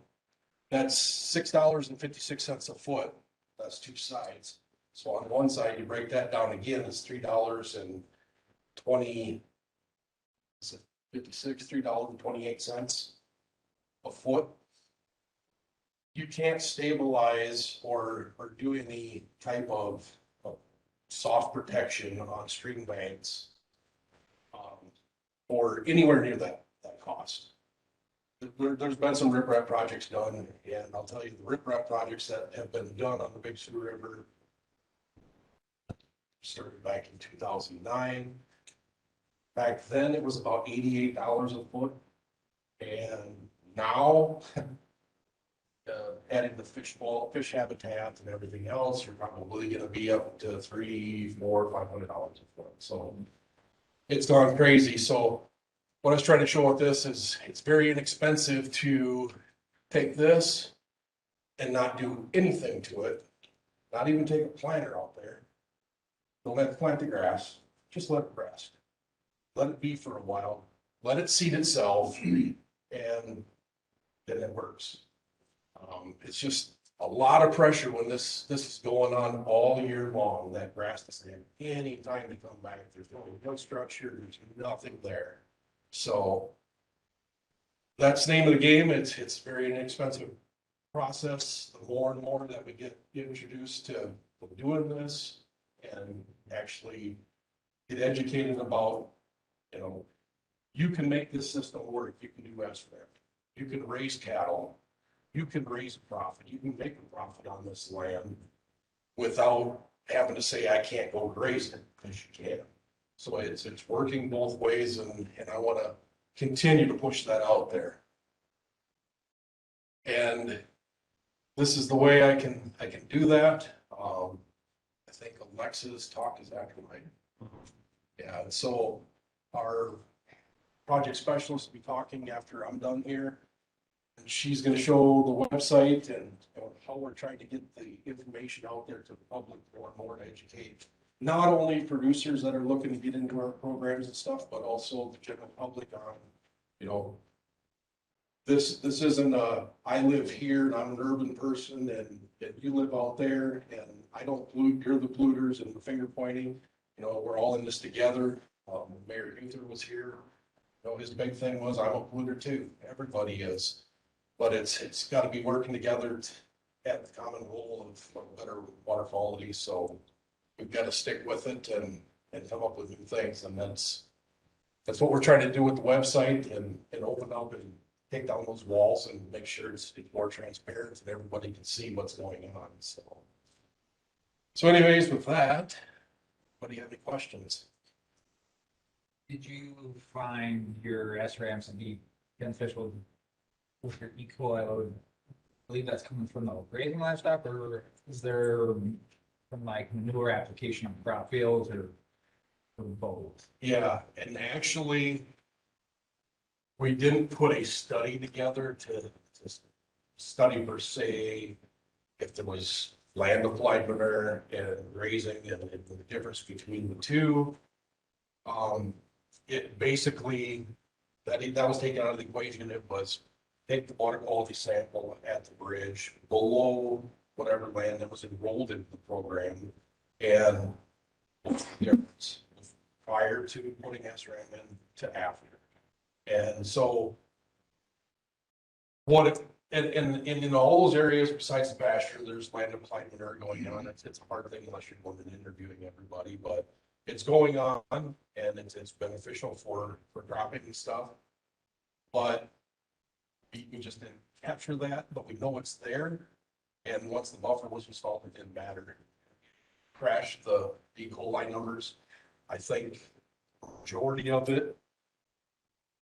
[SPEAKER 3] that's $6.56 a foot. That's two sides. So on one side, you break that down again, it's $3.28 a foot. You can't stabilize or do any type of soft protection on stream banks or anywhere near that cost. There's been some riprap projects done, and I'll tell you, the riprap projects that have been done on the Big Sioux River started back in 2009. Back then, it was about $88 a foot, and now, adding the fish habitat and everything else, you're probably going to be up to $300, $400, $500 a foot. So it's gone crazy. So what I was trying to show with this is it's very inexpensive to take this and not do anything to it, not even take a planter out there. Don't have to plant the grass, just let it rest. Let it be for a while, let it seed itself, and then it works. It's just a lot of pressure when this is going on all year long. That grass doesn't have any time to come back. There's no structure, there's nothing there. So that's the name of the game. It's very inexpensive process. The more and more that we get introduced to doing this and actually get educated about, you can make this system work. You can do SRAM. You can raise cattle. You can raise a profit. You can make a profit on this land without having to say, I can't go graze it, because you can. So it's working both ways, and I want to continue to push that out there. And this is the way I can do that. I think a Alexis talk, is that right? Yeah, and so our project specialist will be talking after I'm done here. And she's gonna show the website and how we're trying to get the information out there to the public more and more to educate. Not only producers that are looking to get into our programs and stuff, but also the general public on, you know, this isn't I live here and I'm an urban person and you live out there and I don't pollute, you're the polluters and the finger pointing. You know, we're all in this together. Mayor Huther was here. You know, his big thing was I'm a polluter too. Everybody is. But it's got to be working together at the common goal of better water quality. So we've got to stick with it and come up with new things. And that's what we're trying to do with the website and open up and take down those walls and make sure it's more transparent and everybody can see what's going on. So anyways, with that, what do you have any questions?
[SPEAKER 4] Did you find your SRAMs to be beneficial with your E. coli? I would believe that's coming from the grazing livestock, or is there from like newer application on crop fields or both?
[SPEAKER 3] Yeah, and actually, we didn't put a study together to study per se if there was land applied manure and grazing and the difference between the two. It basically, that was taken out of the equation. It was take the water quality sample at the bridge below whatever land that was enrolled in the program and difference prior to putting SRAM in to after. And so what if, and in all those areas besides the pasture, there's land applied manure going on. It's a hard thing unless you're going and interviewing everybody, but it's going on and it's beneficial for cropping and stuff. But we just didn't capture that, but we know it's there. And once the buffer was installed, it didn't matter. Crashed the E. coli numbers. I think the majority of it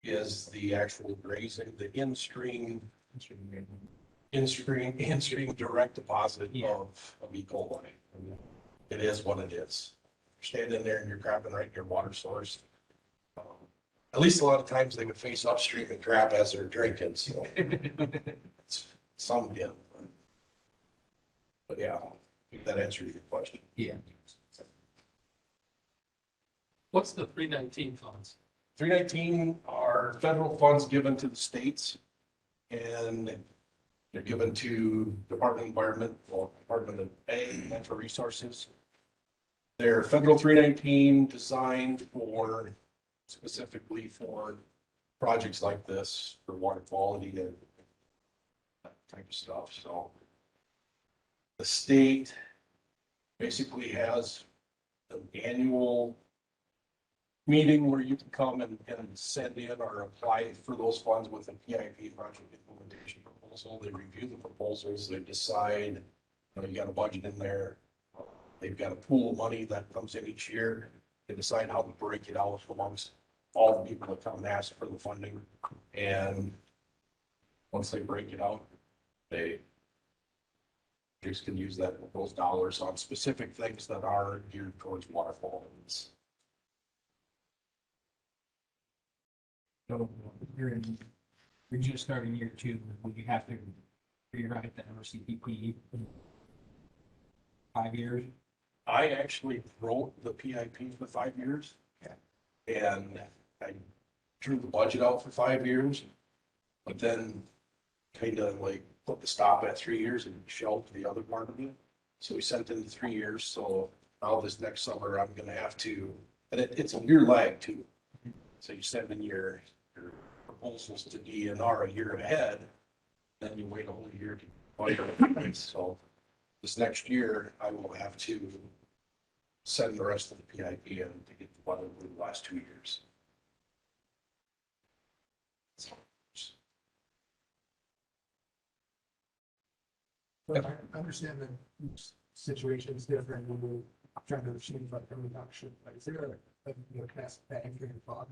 [SPEAKER 3] is the actual grazing, the in-stream direct deposit of E. coli. It is what it is. You're standing there and you're crapping right in your water source. At least a lot of times they would face upstream and crap as they're drinking, so some did. But yeah, I think that answers your question.
[SPEAKER 4] Yeah.
[SPEAKER 5] What's the 319 funds?
[SPEAKER 3] 319 are federal funds given to the states, and they're given to Department of Environment or Department of Natural Resources. They're federal 319 designed for specifically for projects like this for water quality and that type of stuff. So the state basically has an annual meeting where you can come and send in or apply for those funds with a PIP, project implementation proposal. They review the proposals, they decide, you got a budget in there. They've got a pool of money that comes in each year. They decide how to break it out amongst all the people that come and ask for the funding. And once they break it out, they just can use those dollars on specific things that are geared towards water quality.
[SPEAKER 4] So you're just starting year 2. Would you have to rewrite the MRCPP in 5 years?
[SPEAKER 3] I actually wrote the PIP for 5 years. And I drew the budget out for 5 years, but then kind of like put the stop at 3 years and shelved the other part of it. So we sent in 3 years. So now this next summer, I'm going to have to, and it's a year lag too. So you send in your proposals to DNR a year ahead, then you wait a whole year to budget. So this next year, I will have to send the rest of the PIP in to get the weather for the last 2 years.
[SPEAKER 6] But I understand that each situation is different when we're trying to achieve like a reduction. Like, is there a best bang for your buck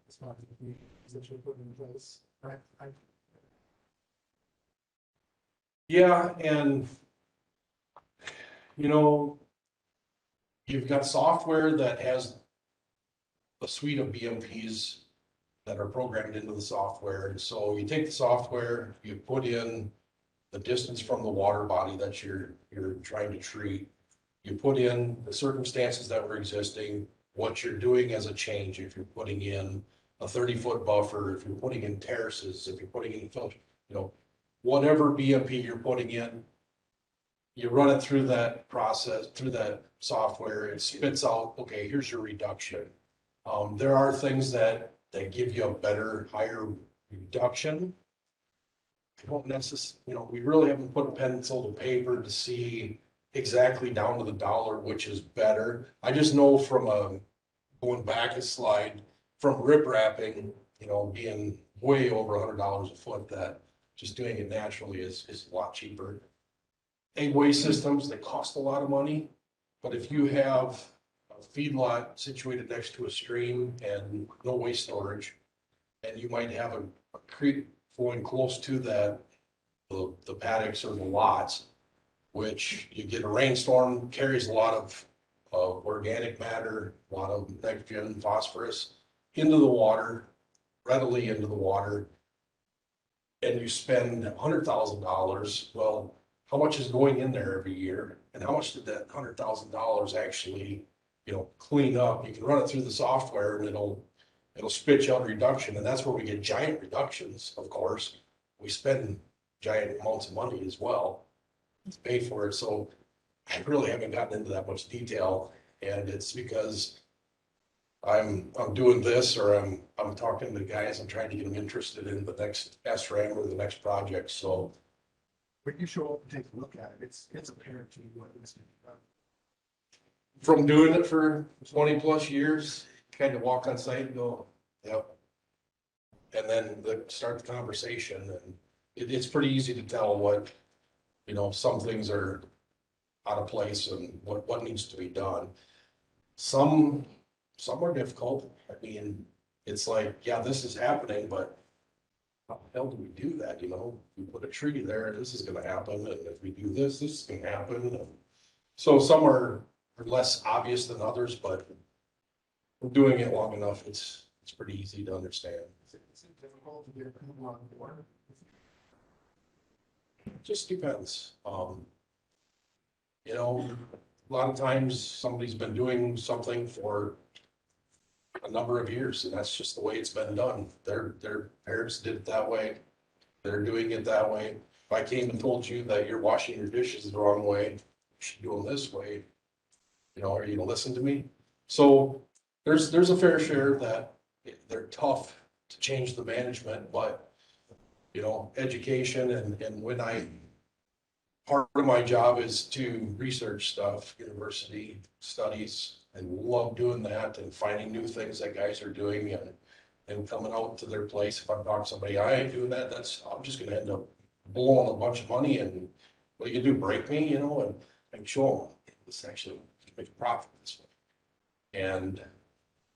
[SPEAKER 6] as far as the position put in place? Right.
[SPEAKER 3] Yeah, and you know, you've got software that has a suite of BMPs that are programmed into the software. And so you take the software, you put in the distance from the water body that you're trying to treat. You put in the circumstances that were existing, what you're doing as a change, if you're putting in a 30-foot buffer, if you're putting in terraces, if you're putting in filter, whatever BMP you're putting in, you run it through that process, through that software, it spits out, okay, here's your reduction. There are things that give you a better, higher reduction. I don't necessarily, we really haven't put a pencil to paper to see exactly down to the dollar, which is better. I just know from going back a slide, from rip wrapping, being way over $100 a foot, that just doing it naturally is a lot cheaper. Egg systems, they cost a lot of money, but if you have a feedlot situated next to a stream and no waste storage, and you might have a creek going close to that, the paddocks or the lots, which you get a rainstorm, carries a lot of organic matter, a lot of nitrogen, phosphorus into the water, readily into the water, and you spend $100,000, well, how much is going in there every year? And how much did that $100,000 actually, clean up? You can run it through the software and it'll spit you out a reduction. And that's where we get giant reductions, of course. We spend giant amounts of money as well to pay for it. So I really haven't gotten into that much detail. And it's because I'm doing this, or I'm talking to guys, I'm trying to get them interested in the next SRAM or the next project. So
[SPEAKER 6] When you show up and take a look at it, it's apparent to you what needs to be done.
[SPEAKER 3] from doing it for 20 plus years, kind of walk on site and go, yep. And then start the conversation, and it's pretty easy to tell what, some things are out of place and what needs to be done. Some are difficult. I mean, it's like, yeah, this is happening, but how the hell do we do that? We put a tree there, this is gonna happen, and if we do this is gonna happen. And so some are less obvious than others, but doing it long enough, it's pretty easy to understand.
[SPEAKER 6] Is it difficult to get people on board?
[SPEAKER 3] It just depends. A lot of times somebody's been doing something for a number of years, and that's just the way it's been done. Their parents did it that way. They're doing it that way. If I came and told you that you're washing your dishes the wrong way, you should do them this way, are you gonna listen to me? So there's a fair share that they're tough to change the management, but education and when part of my job is to research stuff, university studies, and love doing that and finding new things that guys are doing and coming out to their place. If I'm talking to somebody, I ain't doing that, I'm just gonna end up blowing a bunch of money, and what you do, break me, and show them this actually make a profit this way. And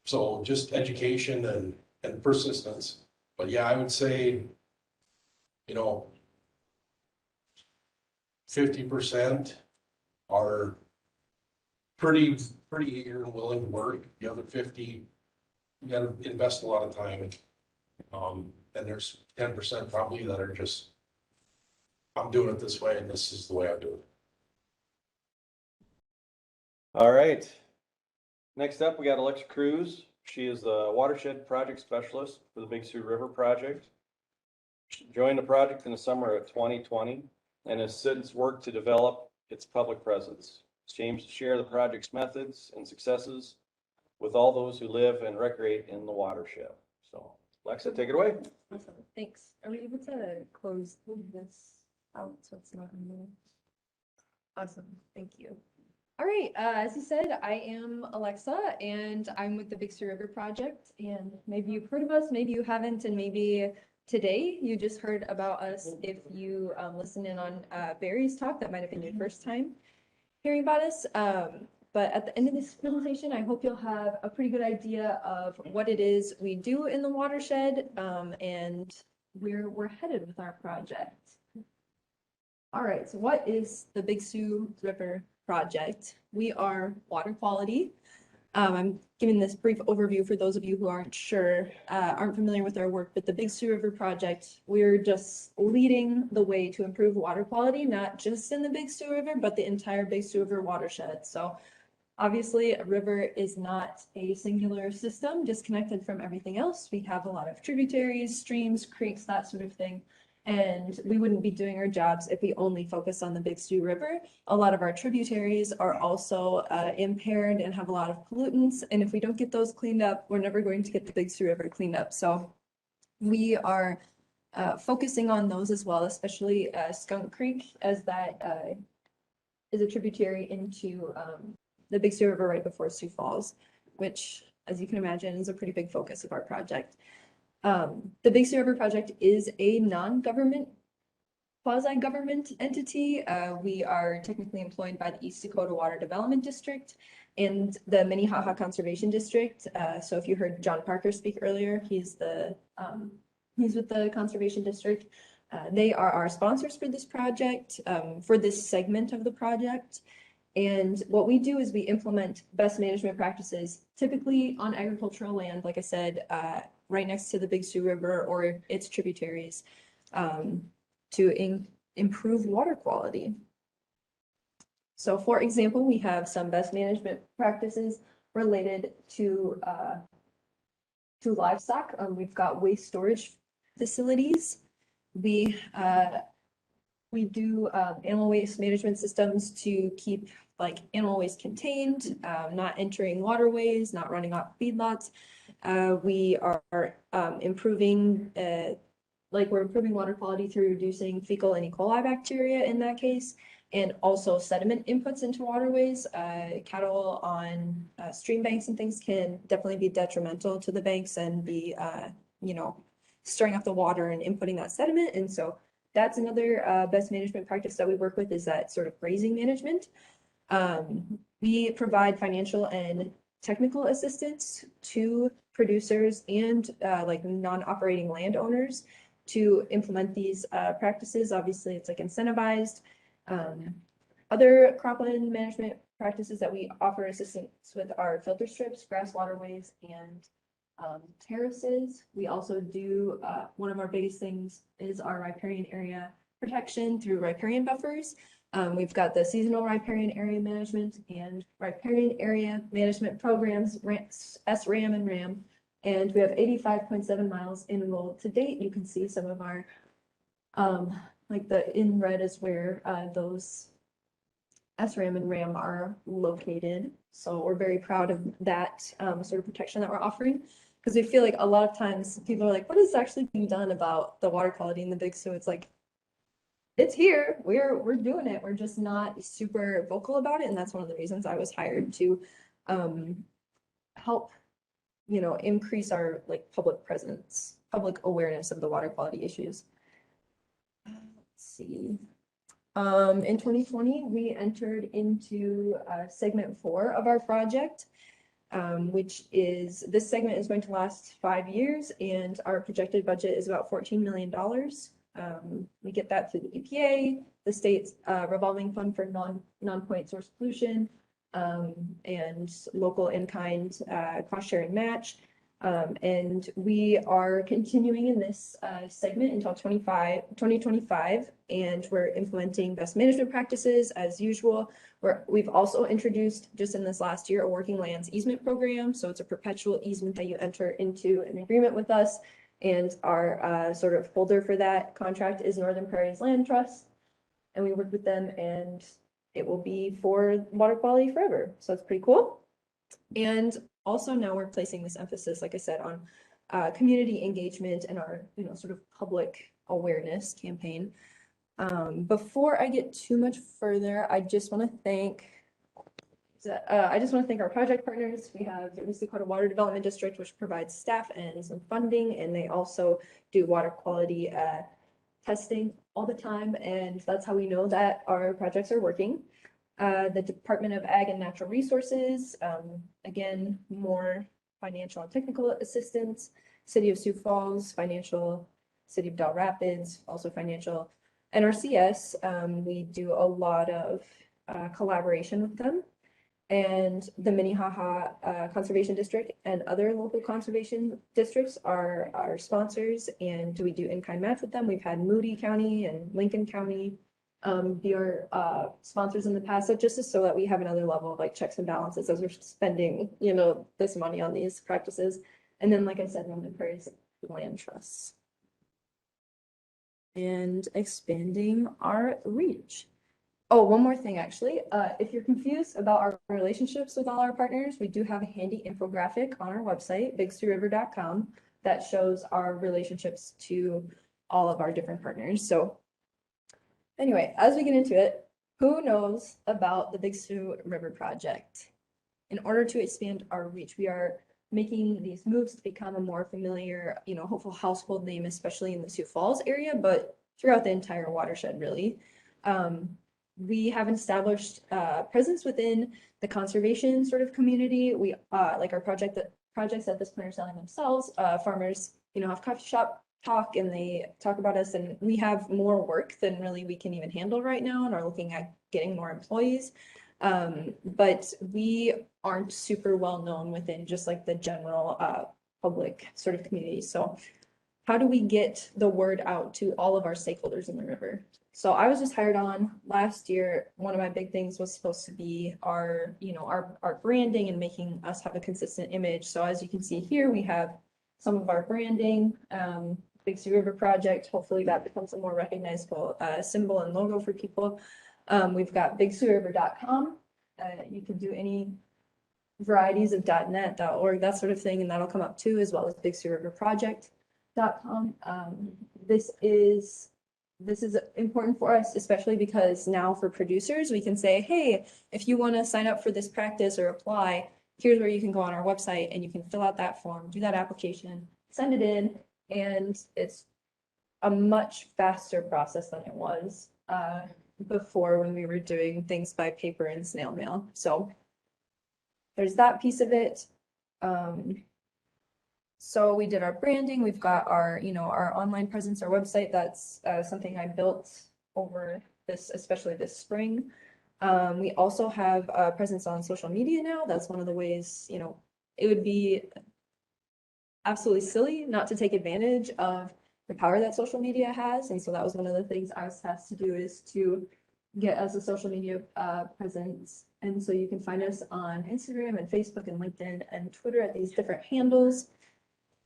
[SPEAKER 3] so just education and persistence. But yeah, I would say, 50% are pretty eager and willing to work. The other 50, you gotta invest a lot of time. And there's 10% probably that are just, I'm doing it this way and this is the way I do it.
[SPEAKER 1] All right. Next up, we got Alexa Cruz. She is the Watershed Project Specialist for the Big Sioux River Project. She joined the project in the summer of 2020 and has since worked to develop its public presence. She aims to share the project's methods and successes with all those who live and recreate in the watershed. So, Alexa, take it away.
[SPEAKER 7] Awesome, thanks. Are we able to close this out so it's not in there? Awesome, thank you. All right, as you said, I am Alexa and I'm with the Big Sioux River Project, and maybe you've heard of us, maybe you haven't, and maybe today you just heard about us. If you listened in on Barry's talk, that might have been your first time hearing about us. But at the end of this presentation, I hope you'll have a pretty good idea of what it is we do in the watershed and where we're headed with our project. All right, so what is the Big Sioux River Project. We are water quality. I'm giving this brief overview for those of you who aren't familiar with our work, but the Big Sioux River Project, we're just leading the way to improve water quality, not just in the Big Sioux River, but the entire Big Sioux River watershed. So obviously, a river is not a singular system disconnected from everything else. We have a lot of tributaries, streams, creeks, that sort of thing. And we wouldn't be doing our jobs if we only focus on the Big Sioux River. A lot of our tributaries are also impaired and have a lot of pollutants. And if we don't get those cleaned up, we're never going to get the Big Sioux River cleaned up. So we are focusing on those as well, especially Skunk Creek, as that is a tributary into the Big Sioux River right before Sioux Falls, which, as you can imagine, is a pretty big focus of our project. The Big Sioux River Project is a non-government, quasi-government entity. We are technically employed by the East Dakota Water Development District and the Minnehaha Conservation District. So if you heard John Parker speak earlier, he's with the Conservation District. They are our sponsors for this project, for this segment of the project. And what we do is we implement best management practices, typically on agricultural land, like I said, right next to the Big Sioux River or its tributaries, to improve water quality. So for example, we have some best management practices related to livestock. We've got waste storage facilities. We do animal waste management systems to keep animal waste contained, not entering waterways, not running off feedlots. We are improving, we're improving water quality through reducing fecal and E. coli bacteria in that case, and also sediment inputs into waterways. Cattle on stream banks and things can definitely be detrimental to the banks and be, stirring up the water and inputting that sediment. And so that's another best management practice that we work with, is that sort of grazing management. We provide financial and technical assistance to producers and non-operating landowners to implement these practices. Obviously, it's incentivized. Other cropland management practices that we offer assistance with are filter strips, grass waterways, and terraces. We also do, one of our biggest things is our riparian area protection through riparian buffers. We've got the seasonal riparian area management and riparian area management programs, SRAM and RAM, and we have 85.7 miles enrolled to date. You can see some of our, the in red is where those SRAM and RAM are located. So we're very proud of that sort of protection that we're offering, because we feel like a lot of times people are like, what is actually being done about the water quality in the Big Sioux? It's it's here, we're doing it. We're just not super vocal about it. And that's one of the reasons I was hired to help, increase our public presence, public awareness of the water quality issues. Let's see. In 2020, we entered into segment 4 of our project, which is, this segment is going to last 5 years, and our projected budget is about $14 million. We get that through the EPA, the state's revolving fund for non-point source pollution, and local in-kind cost-sharing match. And we are continuing in this segment until 2025, and we're implementing best management practices as usual. We've also introduced, just in this last year, a working lands easement program. So it's a perpetual easement that you enter into an agreement with us. And our sort of holder for that contract is Northern Prairie's Land Trust. And we work with them, and it will be for water quality forever. So it's pretty cool. And also now we're placing this emphasis, like I said, on community engagement and our, sort of public awareness campaign. Before I get too much further, I just want to thank our project partners. We have the East Dakota Water Development District, which provides staff and some funding, and they also do water quality testing all the time, and that's how we know that our projects are working. The Department of Ag and Natural Resources, again, more financial and technical assistance. City of Sioux Falls, financial. City of Del Rapids, also financial. NRCS, we do a lot of collaboration with them. And the Minnehaha Conservation District and other local conservation districts are our sponsors, and we do in-kind match with them. We've had Moody County and Lincoln County be our sponsors in the past, so just so that we have another level of like checks and balances as we're spending, you know, this money on these practices. And then, like I said, on the Prairie Land Trusts. And expanding our reach. Oh, one more thing, actually. If you're confused about our relationships with all our partners, we do have a handy infographic on our website, bigsiouxriver.com, that shows our relationships to all of our different partners. So anyway, as we get into it, who knows about the Big Sioux River Project? In order to expand our reach, we are making these moves to become a more familiar, you know, hopeful household name, especially in the Sioux Falls area, but throughout the entire watershed, really. We have an established presence within the conservation sort of community. We like our projects at this point are selling themselves. Farmers, you know, have coffee shop talk and they talk about us, and we have more work than really we can even handle right now, and are looking at getting more employees. But we aren't super well known within just like the general public sort of community. So how do we get the word out to all of our stakeholders in the river? So I was just hired on last year. One of my big things was supposed to be our, you know, our branding and making us have a consistent image. So as you can see here, we have some of our branding, Big Sioux River Project. Hopefully that becomes a more recognizable symbol and logo for people. We've got bigsiouxriver.com. You can do any varieties of .net, .org, that sort of thing, and that'll come up too, as well as bigsiouxriverproject.com. This is important for us, especially because now for producers, we can say, hey, if you want to sign up for this practice or apply, here's where you can go on our website and you can fill out that form, do that application, send it in, and it's a much faster process than it was before, when we were doing things by paper and snail mail. So there's that piece of it. So we did our branding. We've got our, you know, our online presence, our website. That's something I built over this, especially this spring. We also have a presence on social media now. That's one of the ways, you know, it would be absolutely silly not to take advantage of the power that social media has. And so that was one of the things I was tasked to do, is to get us a social media presence. And so you can find us on Instagram and Facebook and LinkedIn and Twitter at these different handles.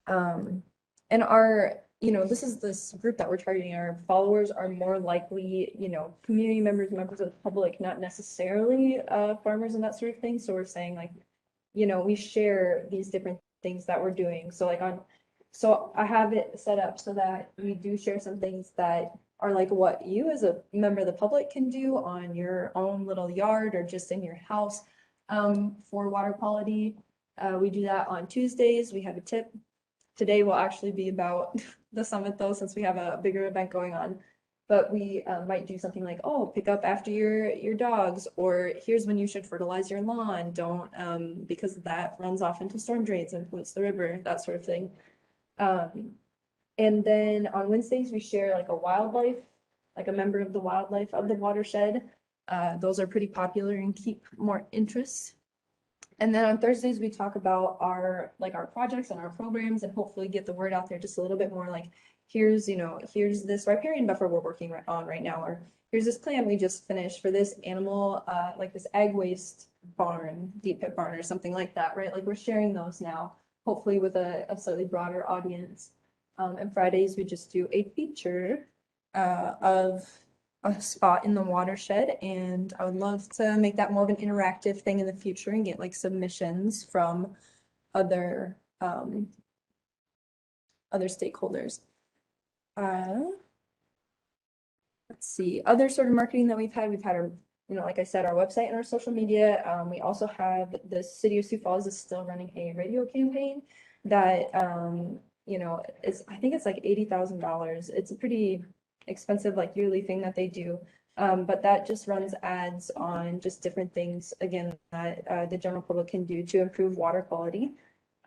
[SPEAKER 7] And our, you know, this group that we're targeting. Our followers are more likely, you know, community members, members of the public, not necessarily farmers and that sort of thing. So we're saying, like, you know, we share these different things that we're doing. So like so I have it set up so that we do share some things that are like what you as a member of the public can do on your own little yard or just in your house for water quality. We do that on Tuesdays. We have a tip. Today will actually be about the summit though, since we have a bigger event going on. But we might do something like, oh, pick up after your dogs, or here's when you should fertilize your lawn. Don't, because that runs off into storm drains and pollutes the river, that sort of thing. And then on Wednesdays, we share like a wildlife, like a member of the wildlife of the watershed. Those are pretty popular and keep more interest. And then on Thursdays, we talk about our projects and our programs, and hopefully get the word out there just a little bit more, like, here's, you know, here's this riparian buffer we're working on right now, or here's this plan we just finished for this animal, like this ag waste barn, deep pit barn or something like that, right? Like, we're sharing those now, hopefully with a slightly broader audience. And Fridays, we just do a feature of a spot in the watershed, and I would love to make that more of an interactive thing in the future and get like submissions from other stakeholders. Let's see, other sort of marketing that we've had our, you know, like I said, our website and our social media. We also have the city of Sioux Falls is still running a radio campaign that you know, I think it's like $80,000. It's a pretty expensive like yearly thing that they do, but that just runs ads on just different things, again, that the general public can do to improve water quality.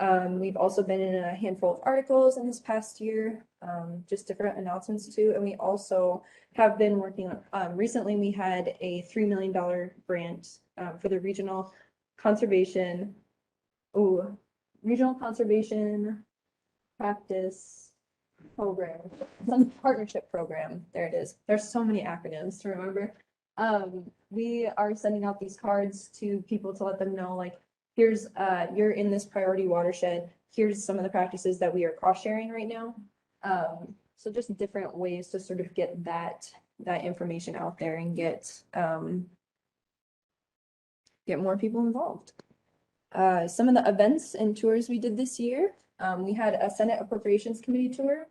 [SPEAKER 7] We've also been in a handful of articles in this past year, just different announcements too. And we also have been working on, recently we had a $3 million grant for the regional conservation practice program, some partnership program. There it is. There's so many acronyms to remember. We are sending out these cards to people to let them know, like, here's, you're in this priority watershed. Here's some of the practices that we are cross sharing right now. So just different ways to sort of get that information out there and get more people involved. Some of the events and tours we did this year, we had a Senate Appropriations Committee tour.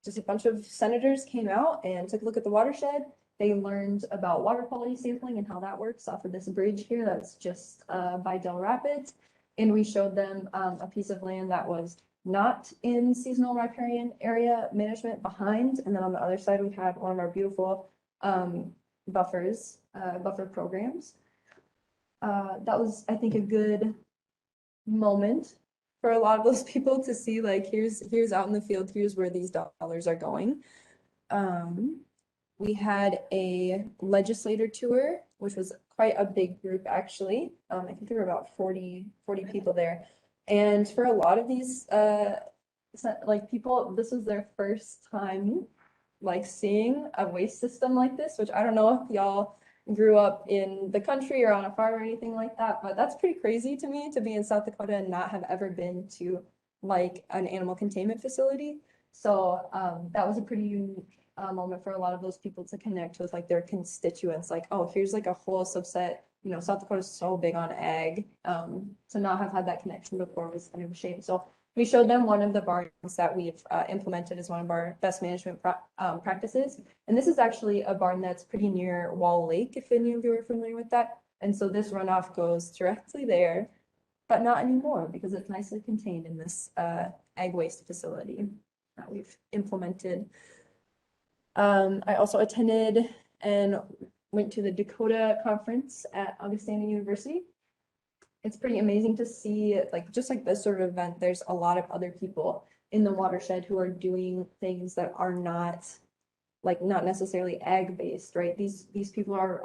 [SPEAKER 7] Just a bunch of senators came out and took a look at the watershed. They learned about water quality sampling and how that works off of this bridge here that's just by Del Rapids. And we showed them a piece of land that was not in seasonal riparian area management behind. And then on the other side, we had one of our beautiful buffer programs. That was, I think, a good moment for a lot of those people to see, like, here's out in the field, here's where these dollars are going. We had a legislator tour, which was quite a big group, actually. I think there were about 40 people there. And for a lot of these, like, people, this was their first time, like, seeing a waste system like this, which I don't know if y'all grew up in the country or on a farm or anything like that, but that's pretty crazy to me to be in South Dakota and not have ever been to, like, an animal containment facility. So that was a pretty unique moment for a lot of those people to connect with, like, their constituents, like, oh, here's like a whole subset, you know, South Dakota is so big on ag. To not have had that connection before was kind of a shame. So we showed them one of the barns that we've implemented as one of our best management practices. And this is actually a barn that's pretty near Wall Lake, if any of you are familiar with that. And so this runoff goes directly there, but not anymore because it's nicely contained in this ag waste facility that we've implemented. I also attended and went to the Dakota conference at Augustana University. It's pretty amazing to see, like, just like this sort of event, there's a lot of other people in the watershed who are doing things that are not, like, not necessarily ag based, right? These people are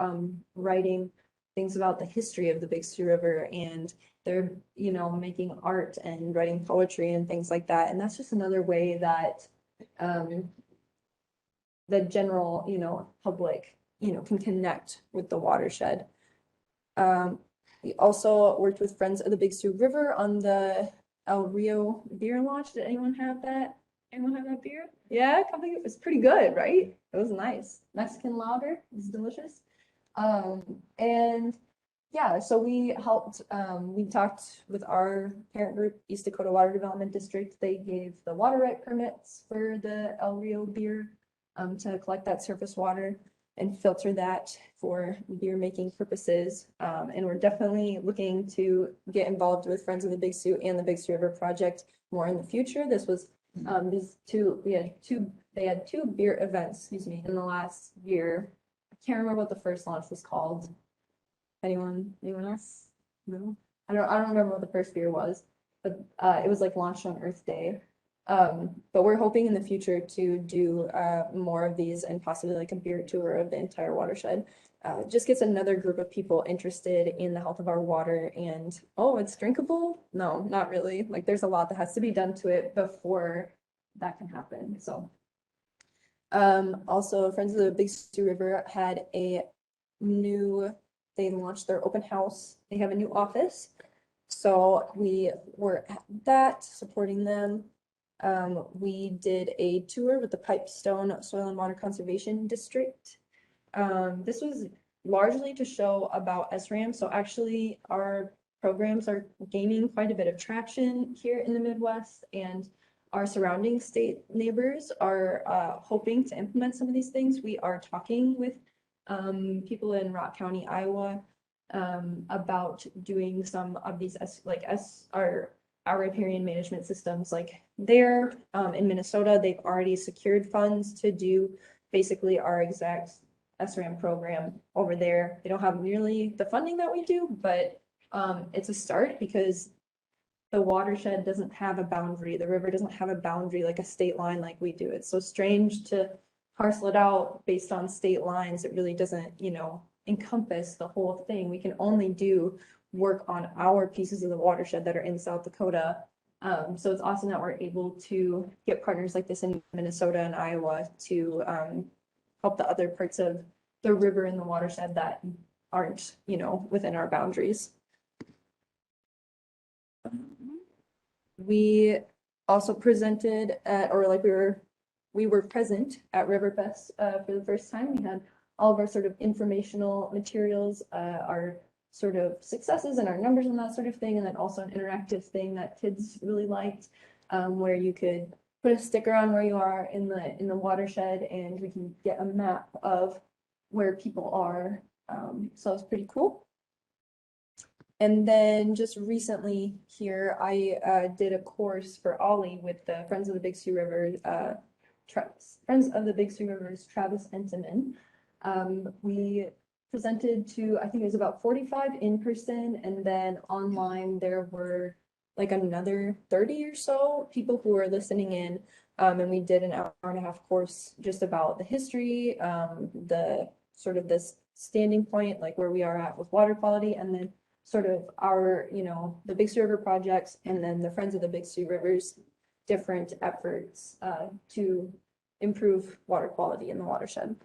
[SPEAKER 7] writing things about the history of the Big Sioux River, and they're, you know, making art and writing poetry and things like that. And that's just another way that the general, you know, public, you know, can connect with the watershed. We also worked with Friends of the Big Sioux River on the El Rio beer launch. Did anyone have that? Anyone have that beer? Yeah, it was pretty good, right? It was nice. Mexican lager. It was delicious. And yeah, so we helped, we talked with our parent group, East Dakota Water Development District. They gave the water right permits for the El Rio beer to collect that surface water and filter that for beer making purposes. And we're definitely looking to get involved with Friends of the Big Sioux and the Big Sioux River Project more in the future. This was they had two beer events, excuse me, in the last year. I can't remember what the first launch was called. Anyone else? No, I don't remember what the first beer was, but it was like launched on Earth Day. But we're hoping in the future to do more of these and possibly like a beer tour of the entire watershed. Just gets another group of people interested in the health of our water and, oh, it's drinkable? No, not really. Like, there's a lot that has to be done to it before that can happen. So also Friends of the Big Sioux River had they launched their open house. They have a new office. So we were at that, supporting them. We did a tour with the Pipestone Soil and Water Conservation District. This was largely to show about SRAM. So actually our programs are gaining quite a bit of traction here in the Midwest, and our surrounding state neighbors are hoping to implement some of these things. We are talking with people in Rock County, Iowa, about doing some of these our riparian management systems. Like there in Minnesota, they've already secured funds to do basically our exact SRAM program over there. They don't have nearly the funding that we do, but it's a start because the watershed doesn't have a boundary. The river doesn't have a boundary like a state line like we do. It's so strange to parcel it out based on state lines. It really doesn't, encompass the whole thing. We can only do work on our pieces of the watershed that are in South Dakota. So it's awesome that we're able to get partners like this in Minnesota and Iowa to help the other parts of the river and the watershed that aren't, within our boundaries. We also presented at, or like we were present at Riverfest for the first time. We had all of our sort of informational materials, our sort of successes and our numbers and that sort of thing, and then also an interactive thing that kids really liked, where you could put a sticker on where you are in the watershed, and we can get a map of where people are. So it's pretty cool. And then just recently here, I did a course for Ollie with the Friends of the Big Sioux River, Friends of the Big Sioux Rivers, Travis Entenman. We presented to, I think it was about 45 in person, and then online there were like another 30 or so people who were listening in. And we did an hour and a half course just about the history, the sort of this standing point, like where we are at with water quality, and then sort of our, the Big Sioux River projects, and then the Friends of the Big Sioux Rivers different efforts to improve water quality in the watershed.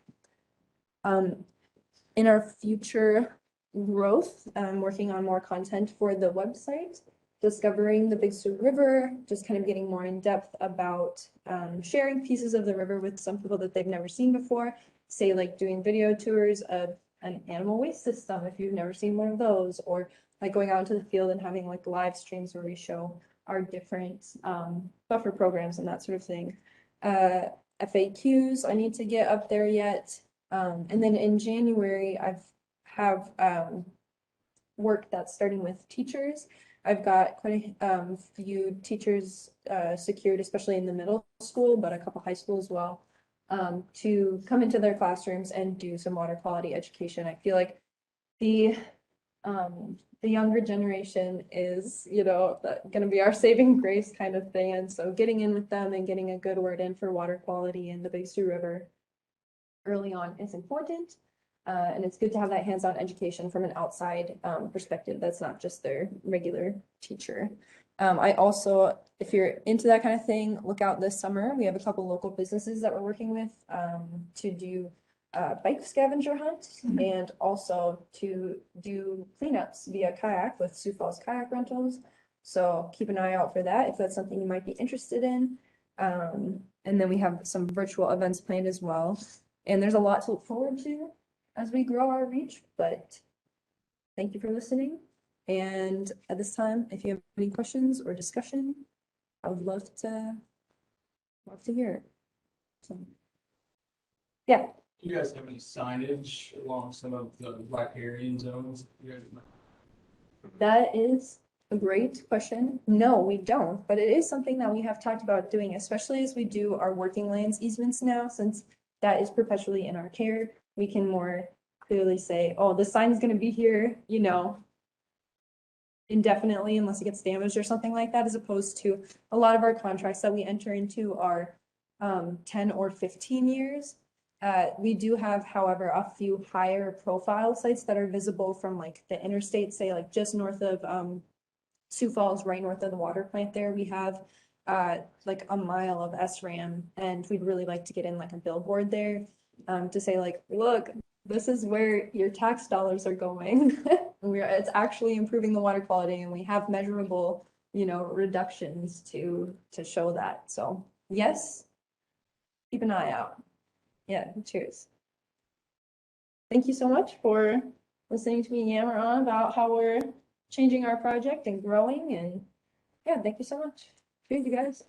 [SPEAKER 7] In our future growth, I'm working on more content for the website, discovering the Big Sioux River, just kind of getting more in depth about sharing pieces of the river with some people that they've never seen before, say like doing video tours of an animal waste system if you've never seen one of those, or like going out into the field and having like live streams where we show our different buffer programs and that sort of thing. FAQs I need to get up there yet. And then in January, have work that's starting with teachers. I've got quite a few teachers secured, especially in the middle school, but a couple high school as well, to come into their classrooms and do some water quality education. I feel like the younger generation is, going to be our saving grace kind of thing. And so getting in with them and getting a good word in for water quality in the Big Sioux River early on is important. And it's good to have that hands-on education from an outside perspective that's not just their regular teacher. I also, if you're into that kind of thing, look out this summer. We have a couple local businesses that we're working with to do bike scavenger hunt, and also to do cleanups via kayak with Sioux Falls Kayak Rentals. So keep an eye out for that if that's something you might be interested in. And then we have some virtual events planned as well. And there's a lot to look forward to as we grow our reach, but thank you for listening. And at this time, if you have any questions or discussion, I would love to hear it. So, yeah.
[SPEAKER 5] Do you guys have any signage along some of the riparian zones?
[SPEAKER 7] That is a great question. No, we don't, but it is something that we have talked about doing, especially as we do our working lands easements now, since that is perpetually in our care. We can more clearly say, oh, the sign is going to be here, indefinitely unless it gets damaged or something like that, as opposed to a lot of our contracts that we enter into are 10 or 15 years. We do have, however, a few higher profile sites that are visible from like the interstate, say like just north of Sioux Falls, right north of the water plant there. We have like a mile of SRAM, and we'd really like to get in like a billboard there to say like, look, this is where your tax dollars are going. It's actually improving the water quality, and we have measurable, reductions to show that. So yes, keep an eye out. Yeah, cheers. Thank you so much for listening to me yammer on about how we're changing our project and growing, and yeah, thank you so much. Cheers, you guys.